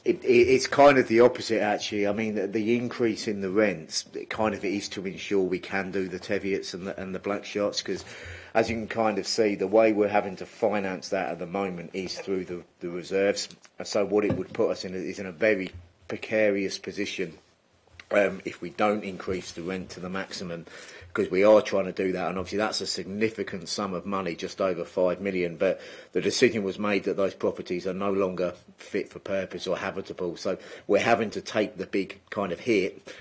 Speaker 9: It's kind of the opposite, actually. I mean, the increase in the rents, it kind of is to ensure we can do the Teviots and the Black Shots, because as you can kind of see, the way we're having to finance that at the moment is through the reserves. So what it would put us in is in a very precarious position if we don't increase the rent to the maximum, because we are trying to do that, and obviously that's a significant sum of money, just over 5 million, but the decision was made that those properties are no longer fit for purpose or habitable, so we're having to take the big kind of hit,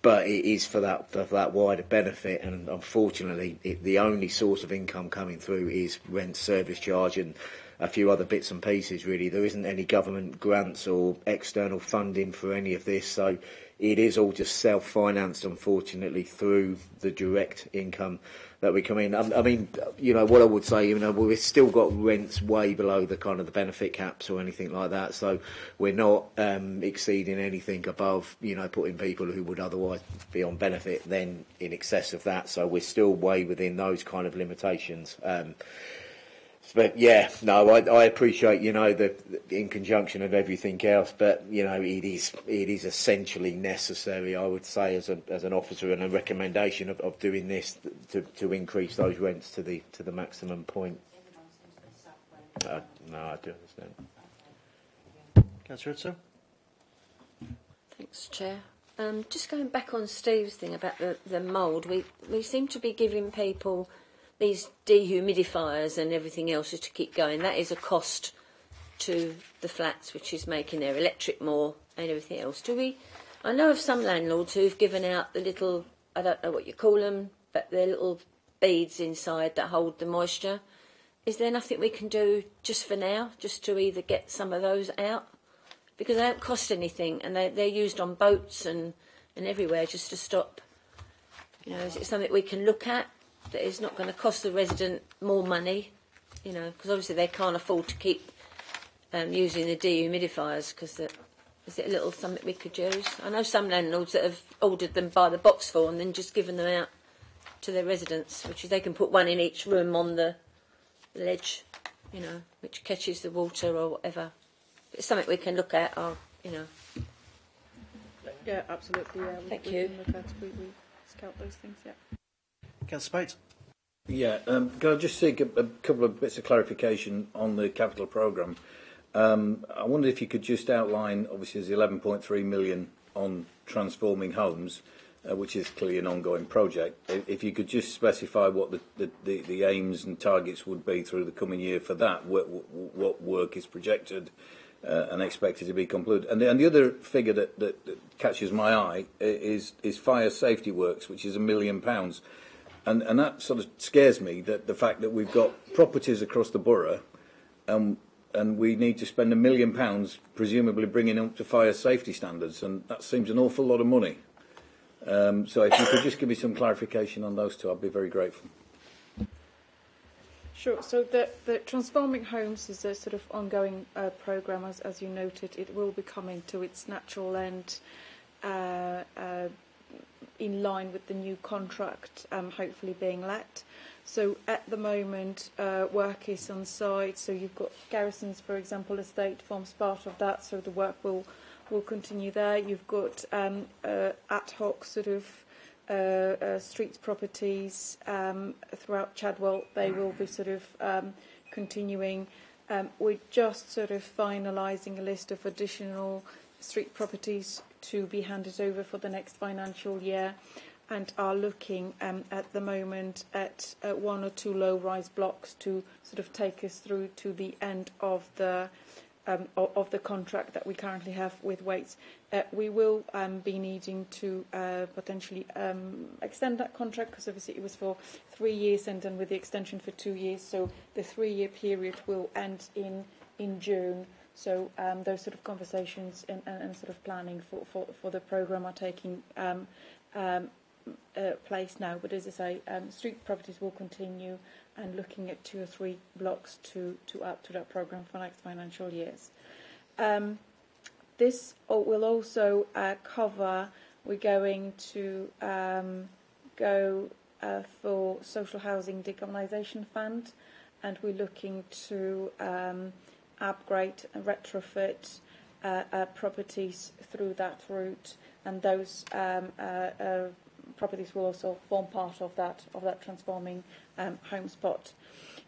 Speaker 9: but it is for that wider benefit, and unfortunately the only source of income coming through is rent, service charge and a few other bits and pieces, really. There isn't any government grants or external funding for any of this, so it is all just self-financed, unfortunately, through the direct income that we come in. I mean, what I would say, we've still got rents way below the kind of the benefit caps or anything like that, so we're not exceeding anything above, putting people who would otherwise be on benefit then in excess of that, so we're still way within those kind of limitations. But yeah, no, I appreciate, the in conjunction of everything else, but it is essentially necessary, I would say, as an officer, and a recommendation of doing this to increase those rents to the maximum point. No, I do understand.
Speaker 1: Councillor Ritzel.
Speaker 6: Thanks, Chair. Just going back on Steve's thing about the mould, we seem to be giving people these dehumidifiers and everything else just to keep going. That is a cost to the flats, which is making their electric more and everything else. I know of some landlords who've given out the little, I don't know what you call them, but they're little beads inside that hold the moisture. Is there nothing we can do just for now, just to either get some of those out? Because they don't cost anything, and they're used on boats and everywhere just to stop. Is it something we can look at that is not going to cost the resident more money? Because obviously they can't afford to keep using the dehumidifiers, because is it a little something we could use? I know some landlords that have ordered them by the boxful and then just given them out to their residents, which is they can put one in each room on the ledge, which catches the water or whatever. It's something we can look at,
Speaker 5: Yeah, absolutely. Yeah,
Speaker 6: Thank
Speaker 5: we
Speaker 6: you.
Speaker 5: can look at, we scout those things. Yeah.
Speaker 1: Councillor Spate.
Speaker 4: Yeah, can I just seek a couple of bits of clarification on the capital programme? I wonder if you could just outline, obviously there's 11.3 million on transforming homes, which is clearly an ongoing project. If you could just specify what the aims and targets would be through the coming year for that, what work is projected and expected to be concluded. And the other figure that catches my eye is fire safety works, which is £1 million. And that sort of scares me, that the fact that we've got properties across the borough and we need to spend £1 million presumably bringing them up to fire safety standards, and that seems an awful lot of money. So if you could just give me some clarification on those two, I'd be very grateful.
Speaker 5: Sure. So the Transforming Homes is a sort of ongoing programme, as you noted. It will be coming to its natural end in line with the new contract hopefully being let. So at the moment, work is on site. So you've got Garrisons, for example, estate forms part of that. So the work will continue there. You've got ad hoc sort of street properties throughout Chadwell. They will be sort of continuing. We're just sort of finalising a list of additional street properties to be handed over for the next financial year, and are looking at the moment at 1 or 2 low-rise blocks to sort of take us through to the end of the contract that we currently have with Waits. We will be needing to potentially extend that contract, because obviously it was for 3 years and then with the extension for 2 years. So the 3-year period will end in June. So those sort of conversations and sort of planning for the programme are taking place now. But as I say, street properties will continue, and looking at 2 or 3 blocks to add to that programme for next financial years. This will also cover, we're going to go for Social Housing Decarbonisation Fund, and we're looking to upgrade and retrofit properties through that route, and those properties will also form part of that transforming home spot.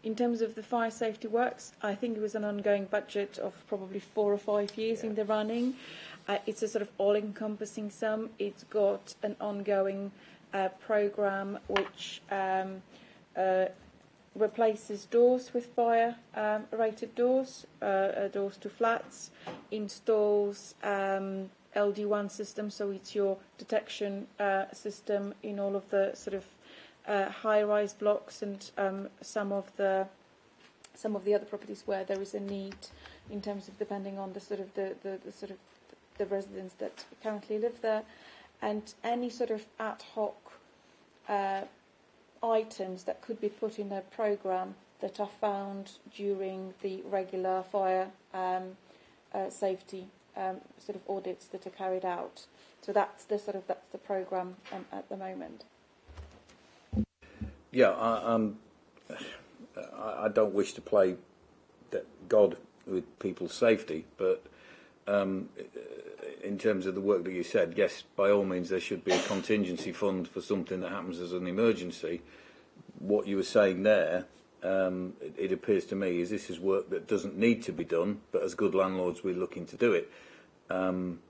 Speaker 5: In terms of the fire safety works, I think it was an ongoing budget of probably 4 or 5 years in the running. It's a sort of all-encompassing sum. It's got an ongoing programme which replaces doors with fire-rated doors, doors to flats, installs LD1 system, so it's your detection system in all of the sort of high-rise blocks, and some of the other properties where there is a need in terms of depending on the sort of the residents that currently live there, and any sort of ad hoc items that could be put in a programme that are found during the regular fire safety sort of audits that are carried out. So that's the programme at the moment.
Speaker 4: Yeah, I don't wish to play God with people's safety, but in terms of the work that you said, yes, by all means there should be a contingency fund for something that happens as an emergency. What you were saying there, it appears to me, is this is work that doesn't need to be done, but as good landlords we're looking to do it. And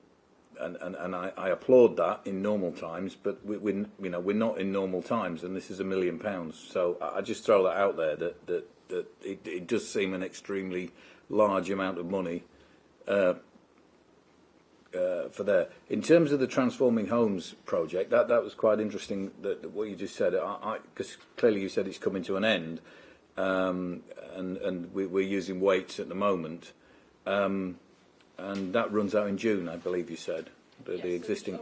Speaker 4: I applaud that in normal times, but we're not in normal times, and this is £1 million. So I just throw that out there that it does seem an extremely large amount of money for there. In terms of the Transforming Homes project, that was quite interesting. That what you just said, because clearly you said it's coming to an end, and we're using Waits at the moment. And that runs out in June, I believe you said. The existing.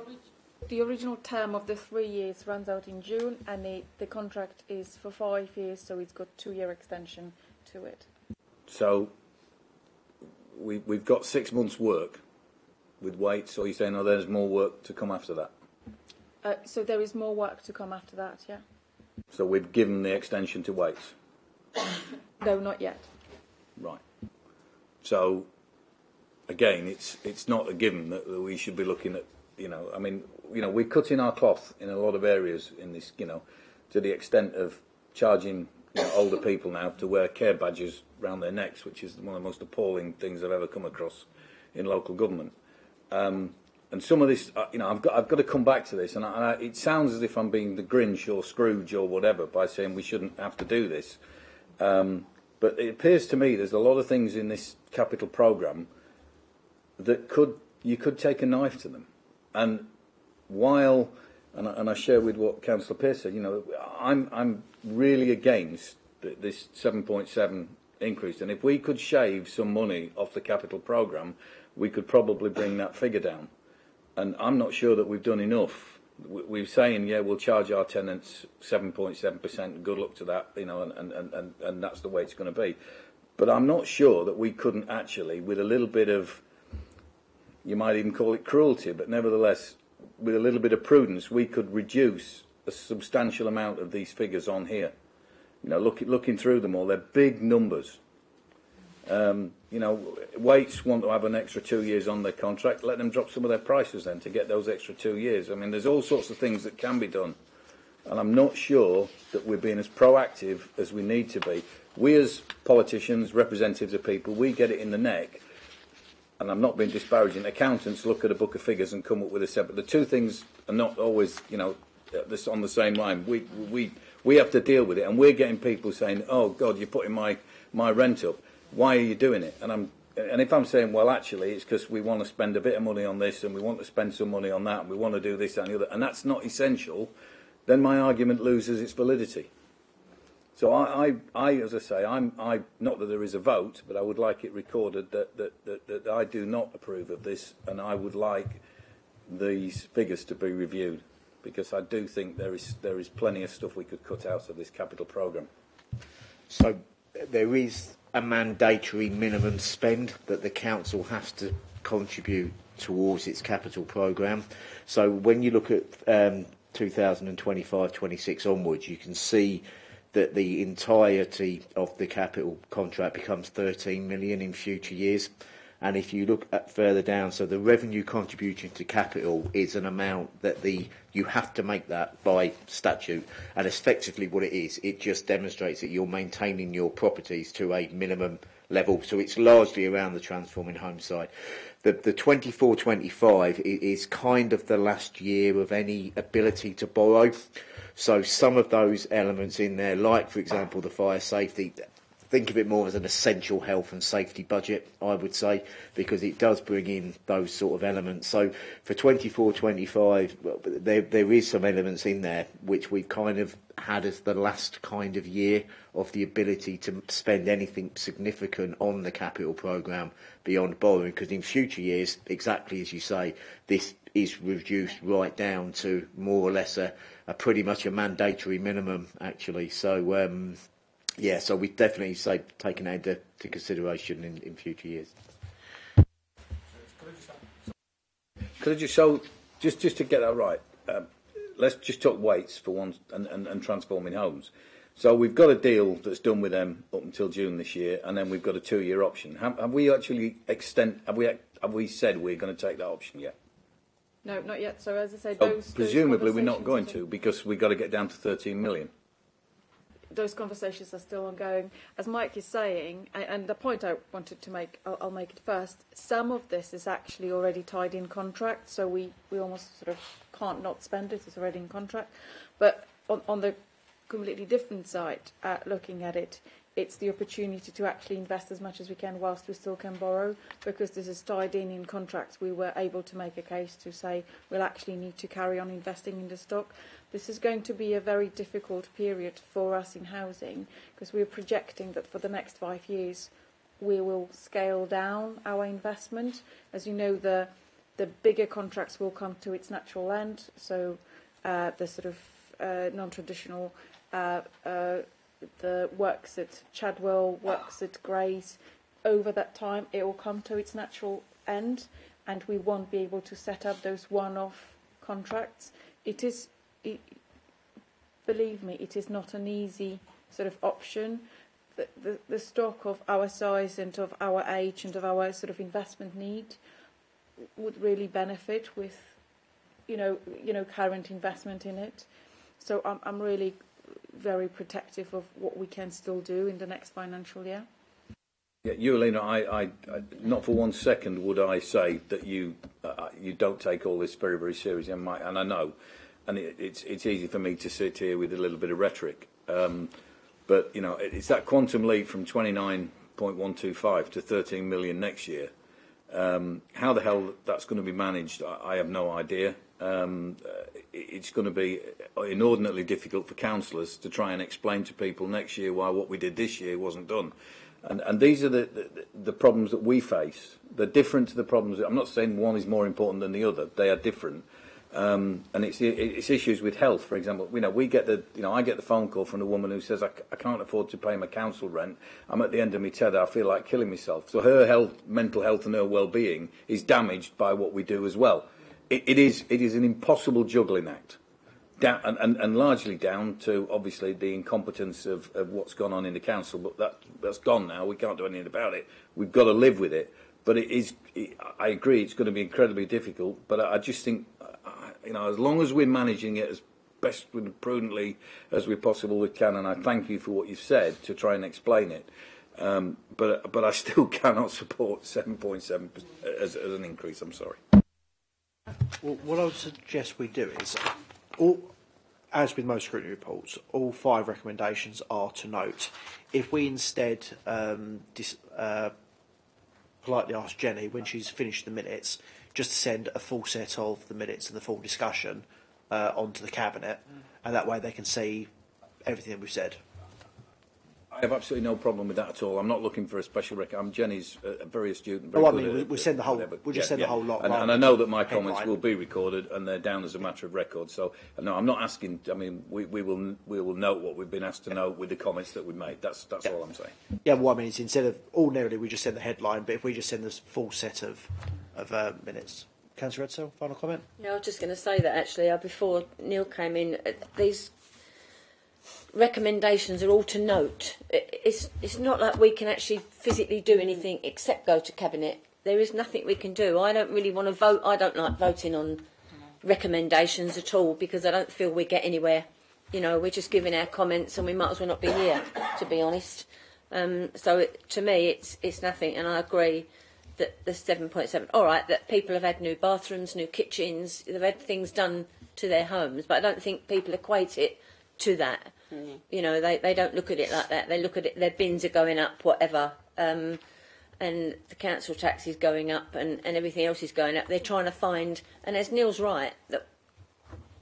Speaker 5: The original term of the 3 years runs out in June, and the contract is for 5 years, so it's got 2-year extension to it.
Speaker 4: So we've got 6 months' work with Waits, or are you saying, oh, there's more work to come after that?
Speaker 5: So there is more work to come after that, yeah.
Speaker 4: So we've given the extension to Waits?
Speaker 5: No, not yet.
Speaker 4: Right. So again, it's not a given that we should be looking at, we're cutting our cloth in a lot of areas in this, to the extent of charging older people now to wear care badges around their necks, which is one of the most appalling things I've ever come across in local government. And some of this, I've got to come back to this, and it sounds as if I'm being the Grinch or Scrooge or whatever by saying we shouldn't have to do this. But it appears to me there's a lot of things in this capital programme that you could take a knife to them. And while, and I share with what Councillor Pearce said, I'm really against this 7.7 increase. And if we could shave some money off the capital programme, we could probably bring that figure down. And I'm not sure that we've done enough. We're saying, we'll charge our tenants 7.7%. Good luck to that, and that's the way it's going to be. But I'm not sure that we couldn't actually, with a little bit of, you might even call it cruelty, but nevertheless, with a little bit of prudence, we could reduce a substantial amount of these figures on here. Looking through them all, they're big numbers. Waits want to have an extra 2 years on their contract. Let them drop some of their prices then to get those extra 2 years. I mean, there's all sorts of things that can be done. And I'm not sure that we're being as proactive as we need to be. We as politicians, representatives of people, we get it in the neck. And I'm not being disparaging. Accountants look at a book of figures and come up with a set. But the two things are not always, on the same line. We have to deal with it. And we're getting people saying, oh, God, you're putting my rent up. Why are you doing it? And if I'm saying, well, actually, it's because we want to spend a bit of money on this and we want to spend some money on that and we want to do this and the other, and that's not essential, then my argument loses its validity. So I as I say, I not that there is a vote, but I would like it recorded that I do not approve of this, and I would like these figures to be reviewed, because I do think there is plenty of stuff we could cut out of this capital programme.
Speaker 9: So there is a mandatory minimum spend that the council has to contribute towards its capital programme. So when you look at 2025-26 onwards, you can see that the entirety of the capital contract becomes 13 million in future years. And if you look at further down, so the revenue contribution to capital is an amount that you have to make that by statute, and effectively what it is, it just demonstrates that you're maintaining your properties to a minimum level. So it's largely around the transforming home side. The 24-25 is kind of the last year of any ability to borrow. So some of those elements in there, like for example the fire safety, think of it more as an essential health and safety budget, I would say, because it does bring in those sort of elements. So for 24-25, there is some elements in there which we've kind of had as the last kind of year of the ability to spend anything significant on the capital programme beyond borrowing, because in future years, exactly as you say, this is reduced right down to more or less a pretty much a mandatory minimum, actually. So, so we definitely say taking that into consideration in future years.
Speaker 4: Could I just just to get that right, let's just talk weights for once and transforming homes. So we've got a deal that's done with them up until June this year, and then we've got a 2-year option. Have we actually have we said we're going to take that option yet?
Speaker 5: No, not yet. So as I said,
Speaker 4: presumably we're not going to, because we've got to get down to 13 million.
Speaker 5: Those conversations are still ongoing. As Mike is saying, and the point I wanted to make, I'll make it first, some of this is actually already tied in contract, so we almost sort of can't not spend it, it's already in contract. But on the completely different side, looking at it, it's the opportunity to actually invest as much as we can whilst we still can borrow, because this is tied in contracts. We were able to make a case to say we'll actually need to carry on investing in the stock. This is going to be a very difficult period for us in housing, because we're projecting that for the next 5 years we will scale down our investment. As you know, the bigger contracts will come to its natural end, so the sort of non-traditional the works at Chadwell, works at Grays, over that time it will come to its natural end, and we won't be able to set up those one-off contracts. Believe me, it is not an easy sort of option. The stock of our size and of our age and of our sort of investment need would really benefit with, current investment in it. So I'm really, very protective of what we can still do in the next financial year.
Speaker 4: Yeah, Eulina, I not for 1 second would I say that you don't take all this very, very seriously, and I know, and it's easy for me to sit here with a little bit of rhetoric, but you know, it's that quantum leap from 29.125 to 13 million next year. How the hell that's going to be managed, I have no idea. It's going to be inordinately difficult for councillors to try and explain to people next year why what we did this year wasn't done. And these are the problems that we face. They're different to the problems. I'm not saying one is more important than the other. They are different. And it's issues with health, for example. You know, I get the phone call from a woman who says, I can't afford to pay my council rent. I'm at the end of my tether. I feel like killing myself. So her health, mental health and her well-being is damaged by what we do as well. It is an impossible juggling act. And largely down to, obviously, the incompetence of what's gone on in the council. But that's gone now. We can't do anything about it. We've got to live with it. But I agree, it's going to be incredibly difficult. But I just think, you know, as long as we're managing it as best and prudently as we possibly can, and I thank you for what you've said to try and explain it. But I still cannot support 7.7 as an increase. I'm sorry.
Speaker 1: Well, what I would suggest we do is, as with most scrutiny reports, all 5 recommendations are to note. If we instead politely ask Jenny, when she's finished the minutes, just to send a full set of the minutes and the full discussion onto the Cabinet, and that way they can see everything that we've said.
Speaker 4: I have absolutely no problem with that at all. I'm not looking for a special record. Jenny's very astute and very
Speaker 1: I
Speaker 4: good
Speaker 1: mean, we'll send the whole. We'll just send the whole lot.
Speaker 4: And I know that my comments will be recorded and they're down as a matter of record. So no, I'm not asking. I mean, we will note what we've been asked to note with the comments that we made. That's all I'm saying.
Speaker 1: Yeah, well, I mean, it's instead of ordinarily we just send the headline, but if we just send this full set of minutes. Councillor Edsel, final comment.
Speaker 6: Yeah, I was just going to say that actually before Neil came in, these recommendations are all to note. It's not like we can actually physically do anything except go to Cabinet. There is nothing we can do. I don't really want to vote. I don't like voting on recommendations at all because I don't feel we get anywhere. You know, we're just giving our comments and we might as well not be here, to be honest. So to me, it's nothing, and I agree that the 7.7. All right, that people have had new bathrooms, new kitchens, they've had things done to their homes, but I don't think people equate it to that. Mm. You know, they don't look at it like that. They look at it, their bins are going up, whatever, and the council tax is going up and everything else is going up. They're trying to find, and as Neil's right, that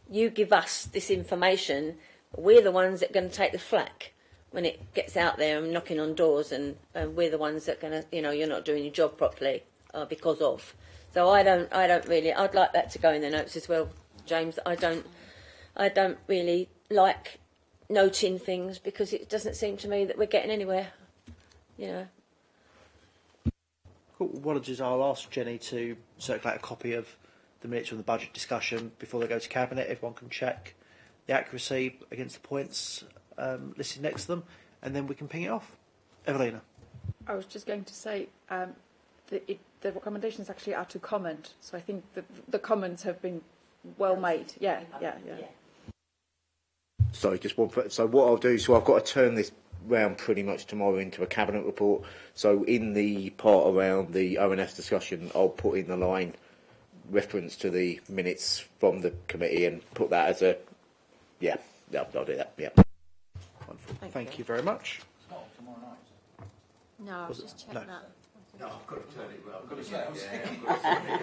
Speaker 6: you give us this information, we're the ones that are going to take the flak when it gets out there and knocking on doors, and we're the ones that are going to, you know, you're not doing your job properly because of. So I don't really. I'd like that to go in the notes as well, James. I don't really like noting things because it doesn't seem to me that we're getting anywhere. You know.
Speaker 1: Cool. What I'll do is I'll ask Jenny to circulate a copy of the minutes from the budget discussion before they go to Cabinet. Everyone can check the accuracy against the points listed next to them, and then we can ping it off. Evelina.
Speaker 5: I was just going to say the recommendations actually are to comment, so I think the comments have been well made. Yeah.
Speaker 9: Sorry, just one. So what I'll do, so I've got to turn this round pretty much tomorrow into a Cabinet report. So in the part around the ONS discussion, I'll put in the line reference to the minutes from the committee and put that as a, I'll do that, yeah.
Speaker 1: Wonderful. Thank you very much.
Speaker 4: It's not tomorrow night.
Speaker 2: No, I was just checking that.
Speaker 4: No, I've got to turn it. I've got to say,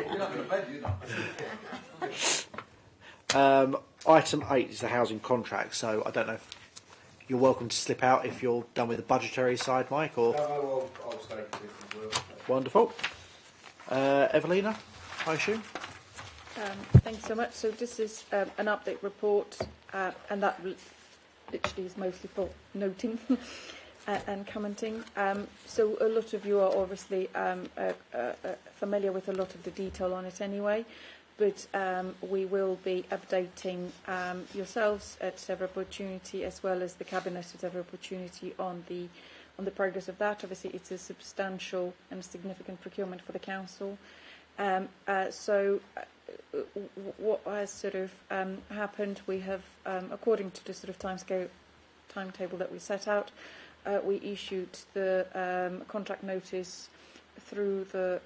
Speaker 4: you're not going to bed, you're not.
Speaker 1: Item 8 is the housing contract, so I don't know if you're welcome to slip out if you're done with the budgetary side, Mike, or...
Speaker 9: No, I'll stay for this as well.
Speaker 1: Wonderful. Evelina, I assume?
Speaker 5: Thank you so much. So this is an update report, and that literally is mostly for noting and commenting. So a lot of you are obviously familiar with a lot of the detail on it anyway, but we will be updating yourselves at every opportunity, as well as the Cabinet at every opportunity on the progress of that. Obviously, it's a substantial and significant procurement for the council. So what has sort of happened, we have, according to the sort of timescale timetable that we set out. We issued the contract notice through the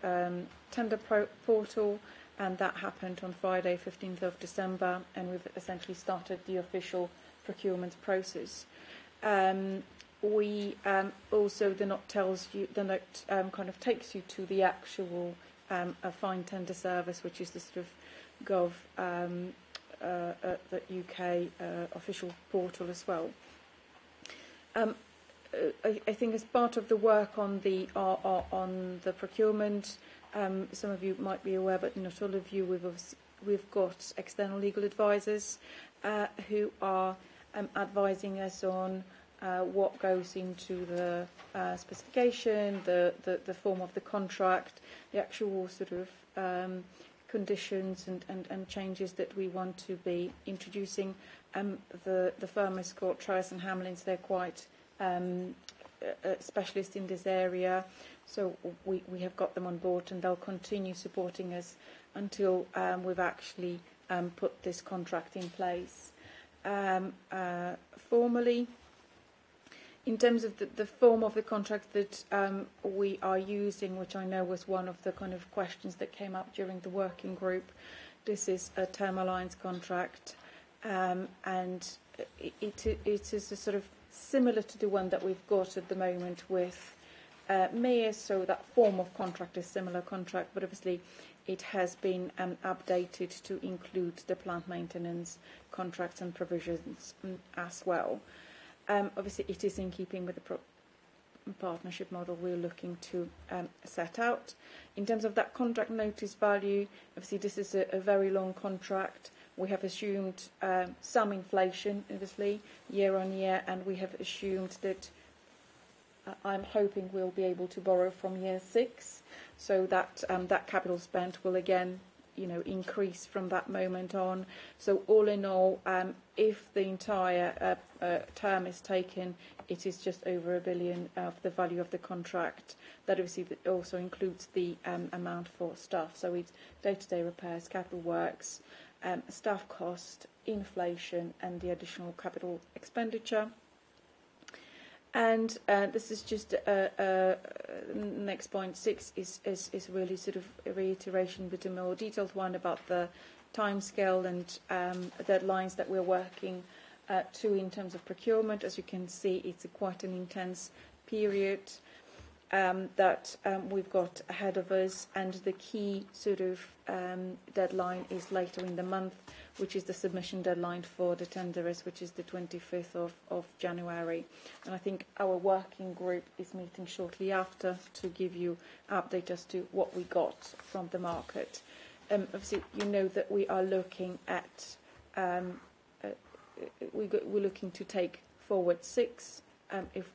Speaker 5: tender portal, and that happened on Friday, 15th of December, and we've essentially started the official procurement process. We also, the note kind of takes you to the actual fine tender service, which is the sort of the UK official portal as well. I think as part of the work on the procurement, some of you might be aware, but not all of you, we've got external legal advisors who are advising us on what goes into the specification, the form of the contract, the actual sort of conditions and changes that we want to be introducing. The firm is called Trias and Hamlins. They're quite specialist in this area, so we have got them on board, and they'll continue supporting us until we've actually put this contract in place. Formally, in terms of the form of the contract that we are using, which I know was one of the kind of questions that came up during the working group, this is a term alliance contract, and it is a sort of similar to the one that we've got at the moment with MEAS, so that form of contract is similar contract, but obviously it has been updated to include the plant maintenance contracts and provisions as well. Obviously it is in keeping with the partnership model we're looking to set out. In terms of that contract notice value, obviously this is a very long contract. We have assumed some inflation, obviously, year on year, and we have assumed that I'm hoping we'll be able to borrow from year 6, so that that capital spent will again, increase from that moment on. So all in all, if the entire term is taken, it is just over £1 billion of the value of the contract. That obviously also includes the amount for staff. So it's day-to-day repairs, capital works, staff cost, inflation, and the additional capital expenditure. And this is just next point 6 is really sort of a reiteration, but a more detailed one about the timescale and deadlines that we're working to in terms of procurement. As you can see, it's quite an intense period that we've got ahead of us, and the key sort of deadline is later in the month, which is the submission deadline for the tenderers, which is the 25th of January. And I think our working group is meeting shortly after to give you an update as to what we got from the market. Obviously, you know that we are looking at we're looking to take forward 6. If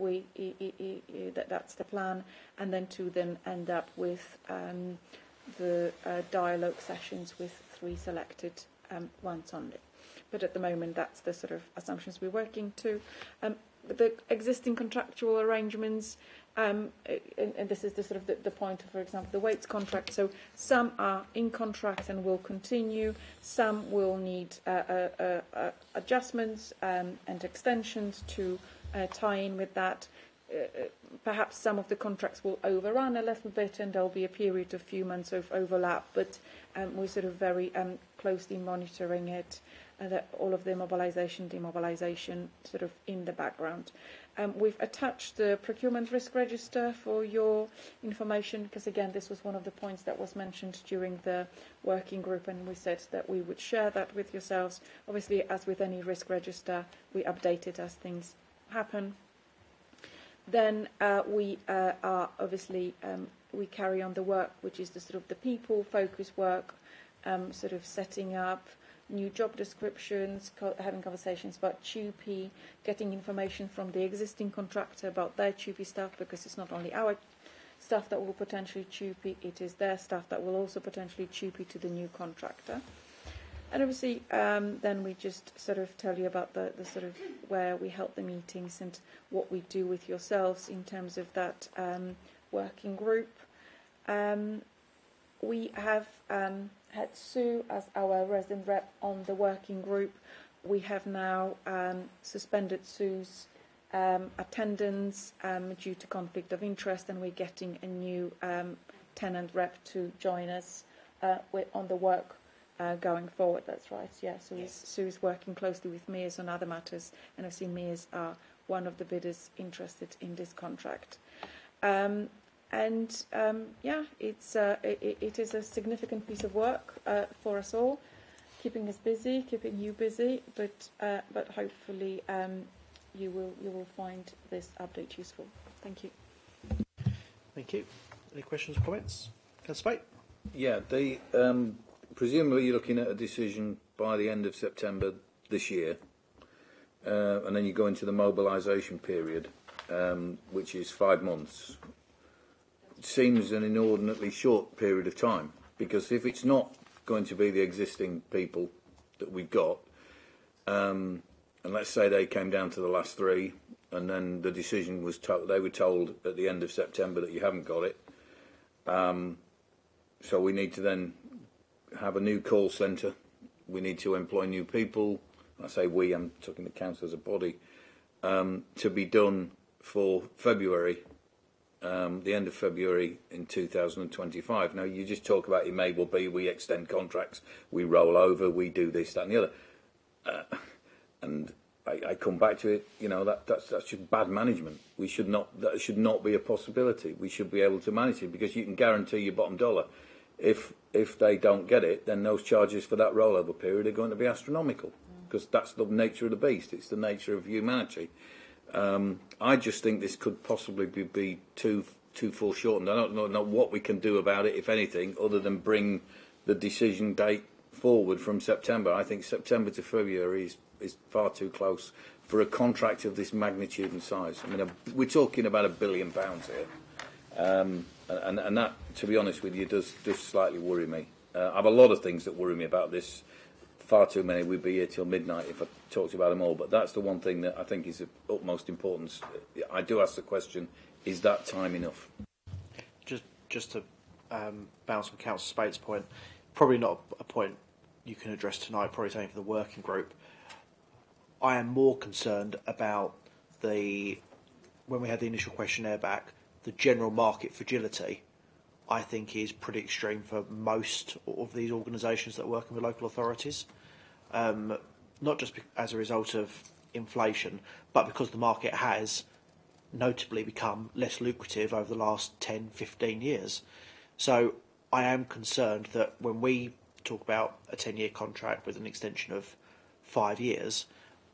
Speaker 5: that's the plan, and then to then end up with the dialogue sessions with 3 selected ones only. But at the moment, that's the sort of assumptions we're working to. The existing contractual arrangements, and this is the sort of the point of, for example, the weights contract. So some are in contract and will continue. Some will need adjustments and extensions to tie in with that. Perhaps some of the contracts will overrun a little bit, and there'll be a period of few months of overlap, but we're sort of very closely monitoring it, that all of the mobilisation, demobilisation sort of in the background. We've attached the procurement risk register for your information, because again this was one of the points that was mentioned during the working group, and we said that we would share that with yourselves. Obviously, as with any risk register, we update it as things happen. Then we are obviously we carry on the work, which is the sort of the people focus work, sort of setting up new job descriptions, having conversations about TUPE, getting information from the existing contractor about their TUPE staff, because it's not only our staff that will potentially TUPE, it is their staff that will also potentially TUPE to the new contractor. And obviously, then we just sort of tell you about the sort of where we held the meetings and what we do with yourselves in terms of that working group. We have had Sue as our resident rep on the working group. We have now suspended Sue's attendance due to conflict of interest, and we're getting a new tenant rep to join us on the work going forward. That's right, yeah. Sue's working closely with Mears on other matters, and I've seen Mears are one of the bidders interested in this contract. It is a significant piece of work for us all, keeping us busy, keeping you busy, but hopefully you will find this update useful. Thank you.
Speaker 1: Thank you. Any questions or comments? Councillor Spate?
Speaker 4: Yeah, presumably you're looking at a decision by the end of September this year, and then you go into the mobilisation period, which is 5 months. It seems an inordinately short period of time, because if it's not going to be the existing people that we've got, and let's say they came down to the last 3, and then the decision was they were told at the end of September that you haven't got it, so we need to then have a new call centre. We need to employ new people. I say we, I'm talking the council as a body, to be done for February, the end of February in 2025. Now, you just talk about it may well be we extend contracts, we roll over, we do this, that and the other. And I come back to it, that's just bad management. That should not be a possibility. We should be able to manage it, because you can guarantee your bottom dollar. If they don't get it, then those charges for that rollover period are going to be astronomical, because that's the nature of the beast. It's the nature of humanity. I just think this could possibly be too foreshortened. I don't know what we can do about it, if anything, other than bring the decision date forward from September. I think September to February is far too close for a contract of this magnitude and size. I mean, we're talking about £1 billion here. And that, to be honest with you, does slightly worry me. I have a lot of things that worry me about this. Far too many. We'd be here till midnight if I talked about them all. But that's the one thing that I think is of utmost importance. I do ask the question, is that time enough?
Speaker 1: Just to bounce on Councillor Spade's point, probably not a point you can address tonight, probably something for the working group. I am more concerned about when we had the initial questionnaire back, the general market fragility, I think, is pretty extreme for most of these organisations that are working with local authorities. Not just as a result of inflation, but because the market has notably become less lucrative over the last 10, 15 years. So I am concerned that when we talk about a 10-year contract with an extension of 5 years,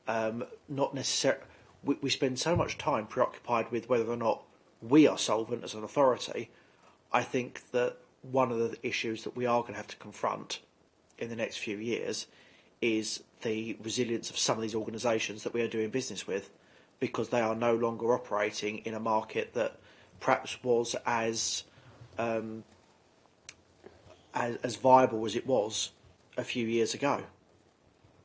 Speaker 1: not necessarily, we spend so much time preoccupied with whether or not we are solvent as an authority. I think that one of the issues that we are going to have to confront in the next few years is the resilience of some of these organisations that we are doing business with, because they are no longer operating in a market that perhaps was as viable as it was a few years ago.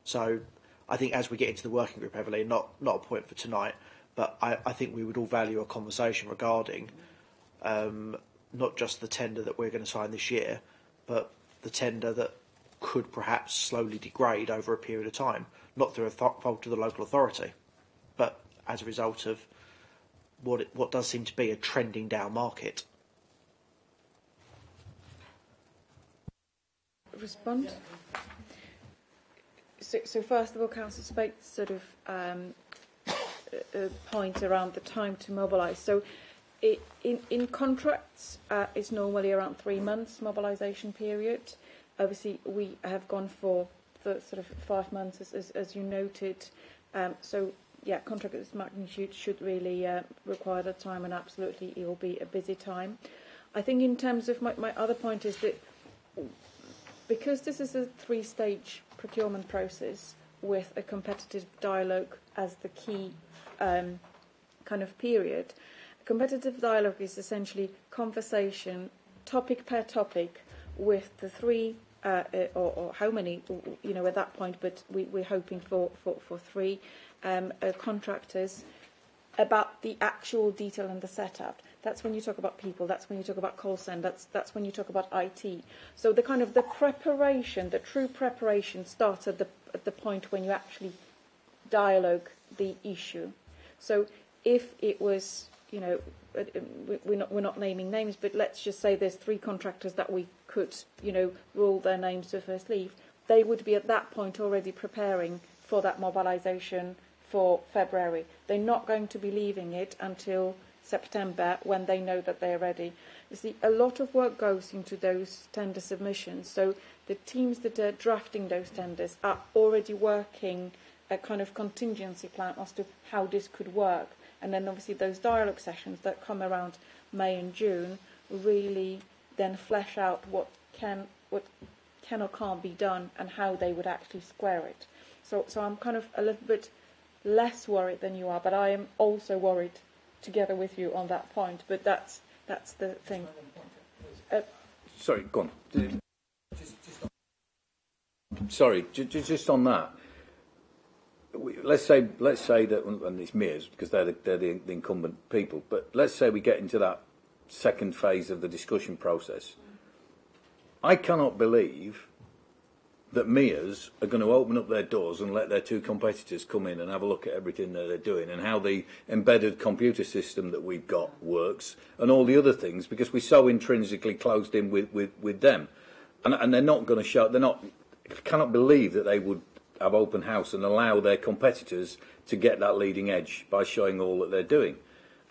Speaker 1: So I think as we get into the working group, Heavily, not a point for tonight, but I think we would all value a conversation regarding not just the tender that we're going to sign this year, but the tender that could perhaps slowly degrade over a period of time, not through a fault of the local authority, but as a result of what does seem to be a trending down market.
Speaker 5: Respond? So first of all, Councillor Spate's sort of point around the time to mobilise. So in contracts, it's normally around 3 months mobilisation period. Obviously, we have gone for the sort of 5 months, as you noted. So, yeah, contract of this magnitude should really require that time, and absolutely it will be a busy time. I think in terms of my other point is that because this is a 3-stage procurement process with a competitive dialogue as the key kind of period, competitive dialogue is essentially conversation, topic per topic, with the 3 or how many, at that point, but we're hoping for 3 contractors about the actual detail and the setup. That's when you talk about people. That's when you talk about call center. That's when you talk about IT. So the kind of the preparation, the true preparation, starts at the point when you actually dialogue the issue. So if it was, we're not naming names, but let's just say there's 3 contractors that we could, rule their names to first leave, they would be at that point already preparing for that mobilisation for February. They're not going to be leaving it until September when they know that they're ready. You see, a lot of work goes into those tender submissions. So the teams that are drafting those tenders are already working a kind of contingency plan as to how this could work. And then obviously those dialogue sessions that come around May and June really then flesh out what can or can't be done and how they would actually square it. So I'm kind of a little bit less worried than you are, but I am also worried together with you on that point. But that's the thing.
Speaker 4: Sorry, go on. Sorry, just on that. Let's say that, and it's Mears because they're the incumbent people. But let's say we get into that second phase of the discussion process. I cannot believe that Mears are going to open up their doors and let their 2 competitors come in and have a look at everything that they're doing and how the embedded computer system that we've got works and all the other things, because we're so intrinsically closed in with them. And they're not going to show, I cannot believe that they would have open house and allow their competitors to get that leading edge by showing all that they're doing.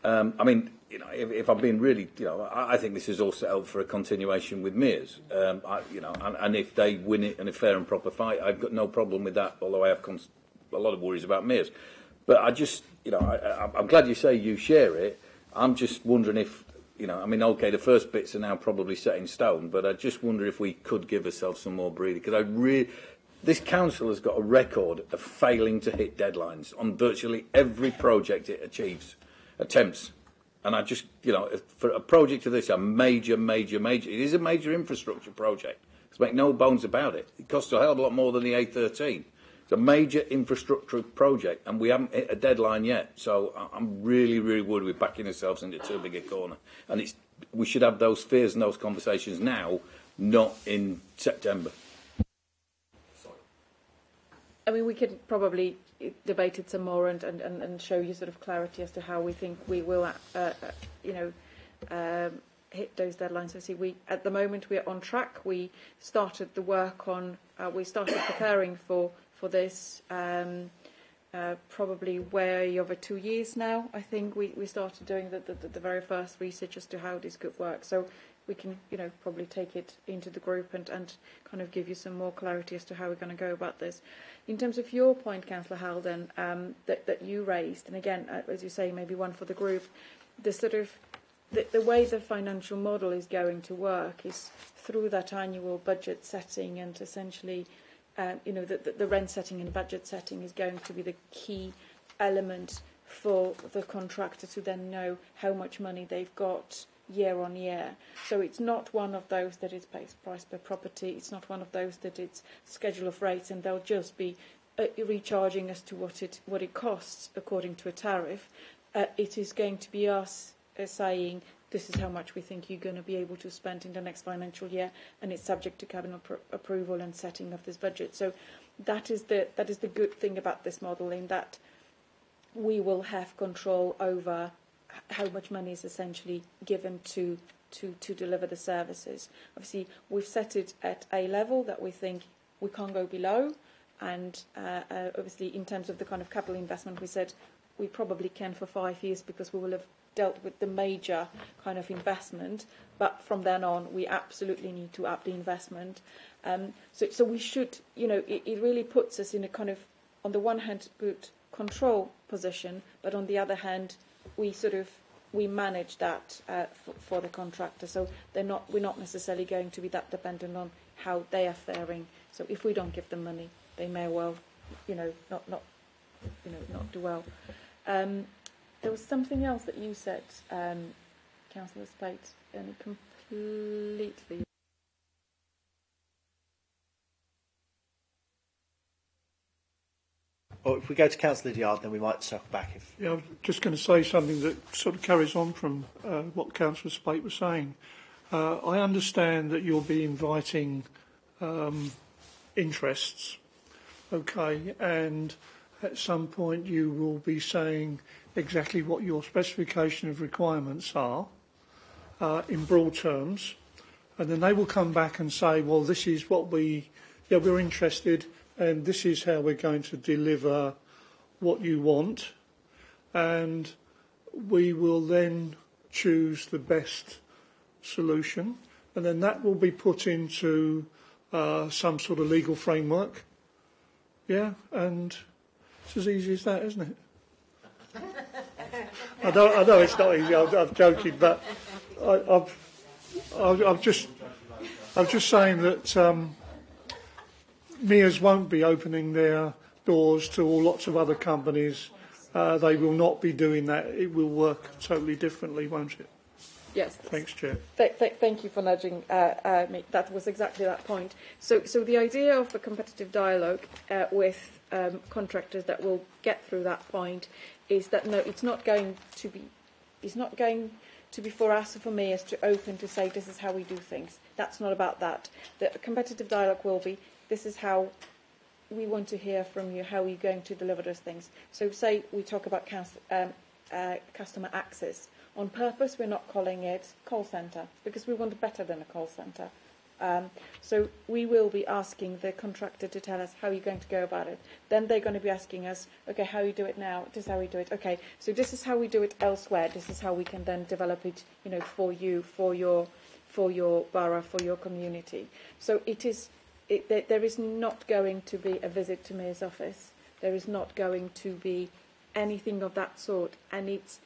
Speaker 4: I mean, if I'm being really, I think this is all set up for a continuation with Mears. And if they win it in a fair and proper fight, I've got no problem with that, although I have a lot of worries about Mears. But I just, I'm glad you say you share it. I'm just wondering if, okay, the first bits are now probably set in stone, but I just wonder if we could give ourselves some more breathing, because this council has got a record of failing to hit deadlines on virtually every project it attempts. And I just, for a project of this, a major, it is a major infrastructure project. Let's make no bones about it. It costs a hell of a lot more than the A13. It's a major infrastructure project, and we haven't hit a deadline yet. So I'm really, really worried we're backing ourselves into too big a corner. And we should have those fears and those conversations now, not in September.
Speaker 5: I mean, we could probably debate it some more and show you sort of clarity as to how we think we will, hit those deadlines. So see, at the moment we're on track. We started the work on, we started preparing for this probably way over 2 years now. I think we started doing the very first research as to how this could work. So we can, probably take it into the group and kind of give you some more clarity as to how we're going to go about this. In terms of your point, Councillor Halden, that you raised, and again, as you say, maybe one for the group, the way the financial model is going to work is through that annual budget setting, and essentially, the rent setting and budget setting is going to be the key element for the contractor to then know how much money they've got year on year. So it's not one of those that is price per property. It's not one of those that it's schedule of rates, and they'll just be recharging as to what it costs according to a tariff. It is going to be us saying this is how much we think you're going to be able to spend in the next financial year, and it's subject to cabinet approval and setting of this budget. So that is the good thing about this model, in that we will have control over how much money is essentially given to deliver the services. Obviously, we've set it at a level that we think we can't go below, and obviously in terms of the kind of capital investment, we said we probably can for 5 years because we will have dealt with the major kind of investment, but from then on we absolutely need to up the investment. So we should, it really puts us in a kind of, on the one hand, good control position, but on the other hand, we manage that for the contractor. So we're not necessarily going to be that dependent on how they are faring. So if we don't give them money, they may well, not do well. There was something else that you said, Councillor Spate, and it completely.
Speaker 1: Or if we go to Councillor Lydiard, then we might circle back.
Speaker 8: Yeah, I was just going to say something that sort of carries on from what Councillor Spate was saying. I understand that you'll be inviting interests, okay, and at some point you will be saying exactly what your specification of requirements are in broad terms, and then they will come back and say, well, this is what we're interested, and this is how we're going to deliver what you want, and we will then choose the best solution, and then that will be put into some sort of legal framework. Yeah, and it's as easy as that, isn't it? I know it's not easy. I'm joking, but I'm just saying that MEAs won't be opening their doors to lots of other companies. They will not be doing that. It will work totally differently, won't it?
Speaker 5: Yes.
Speaker 8: Thanks, Chair.
Speaker 5: Thank you for nudging me. That was exactly that point. So the idea of a competitive dialogue with contractors that will get through that point is that no, it's not going to be for us or for me as to open to say this is how we do things. That's not about that. The competitive dialogue will be this is how we want to hear from you, how are you going to deliver those things. So say we talk about customer access. On purpose, we're not calling it call centre because we want better than a call centre. So we will be asking the contractor to tell us how you're going to go about it. Then they're going to be asking us, okay, how you do it now? This is how we do it. Okay, so this is how we do it elsewhere. This is how we can then develop it, for you, for your borough, for your community. So there is not going to be a visit to Mayor's office. There is not going to be anything of that sort, and it's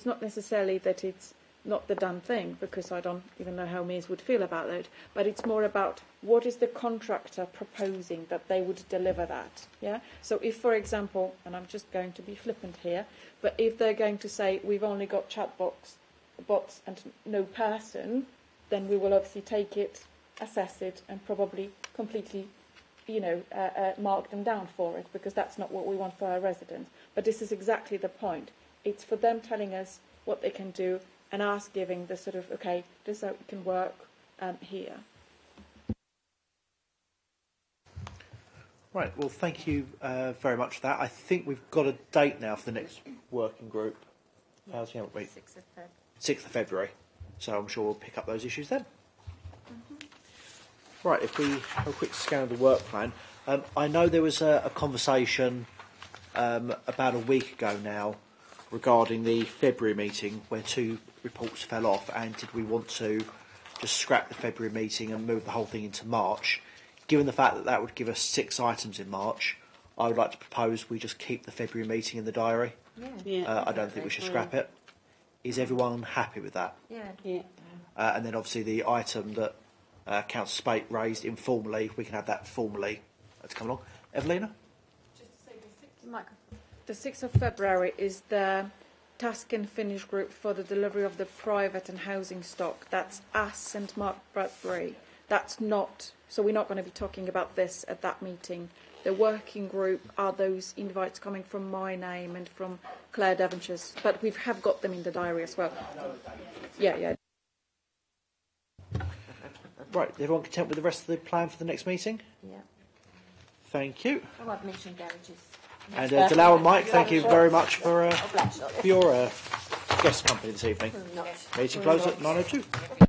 Speaker 5: not necessarily that it's not the done thing, because I don't even know how mayors would feel about it, but it's more about what is the contractor proposing that they would deliver that. Yeah. So if, for example, and I'm just going to be flippant here, but if they're going to say we've only got bots and no person, then we will obviously take it, assess it, and probably completely, mark them down for it, because that's not what we want for our residents. But this is exactly the point. It's for them telling us what they can do, and us giving the sort of, okay, this is how it can work here.
Speaker 1: Right, well, thank you very much for that. I think we've got a date now for the next working group. How's the week?
Speaker 2: 6th of February.
Speaker 1: 6th of February. So I'm sure we'll pick up those issues then. Right, if we have a quick scan of the work plan. I know there was a conversation about a week ago now regarding the February meeting where 2 reports fell off, and did we want to just scrap the February meeting and move the whole thing into March? Given the fact that that would give us 6 items in March, I would like to propose we just keep the February meeting in the diary.
Speaker 10: Yeah.
Speaker 1: I don't think we should scrap it. Is everyone happy with that?
Speaker 10: Yeah.
Speaker 1: And then obviously the item that Councillor Spate raised informally, we can have that formally to come along. Evelina?
Speaker 5: Just to say the 6th of February is the task and finish group for the delivery of the private and housing stock. That's us and Mark Bradbury. That's not, so we're not going to be talking about this at that meeting. The working group are those invites coming from my name and from Claire Devonshire's, but we have got them in the diary as well. Yeah.
Speaker 1: Right, is everyone content with the rest of the plan for the next meeting?
Speaker 11: Yeah.
Speaker 1: Thank you.
Speaker 11: I won't mention garages.
Speaker 1: And Delau and Mike, thank you very much for your guest company this evening. Meeting closed at 9:02.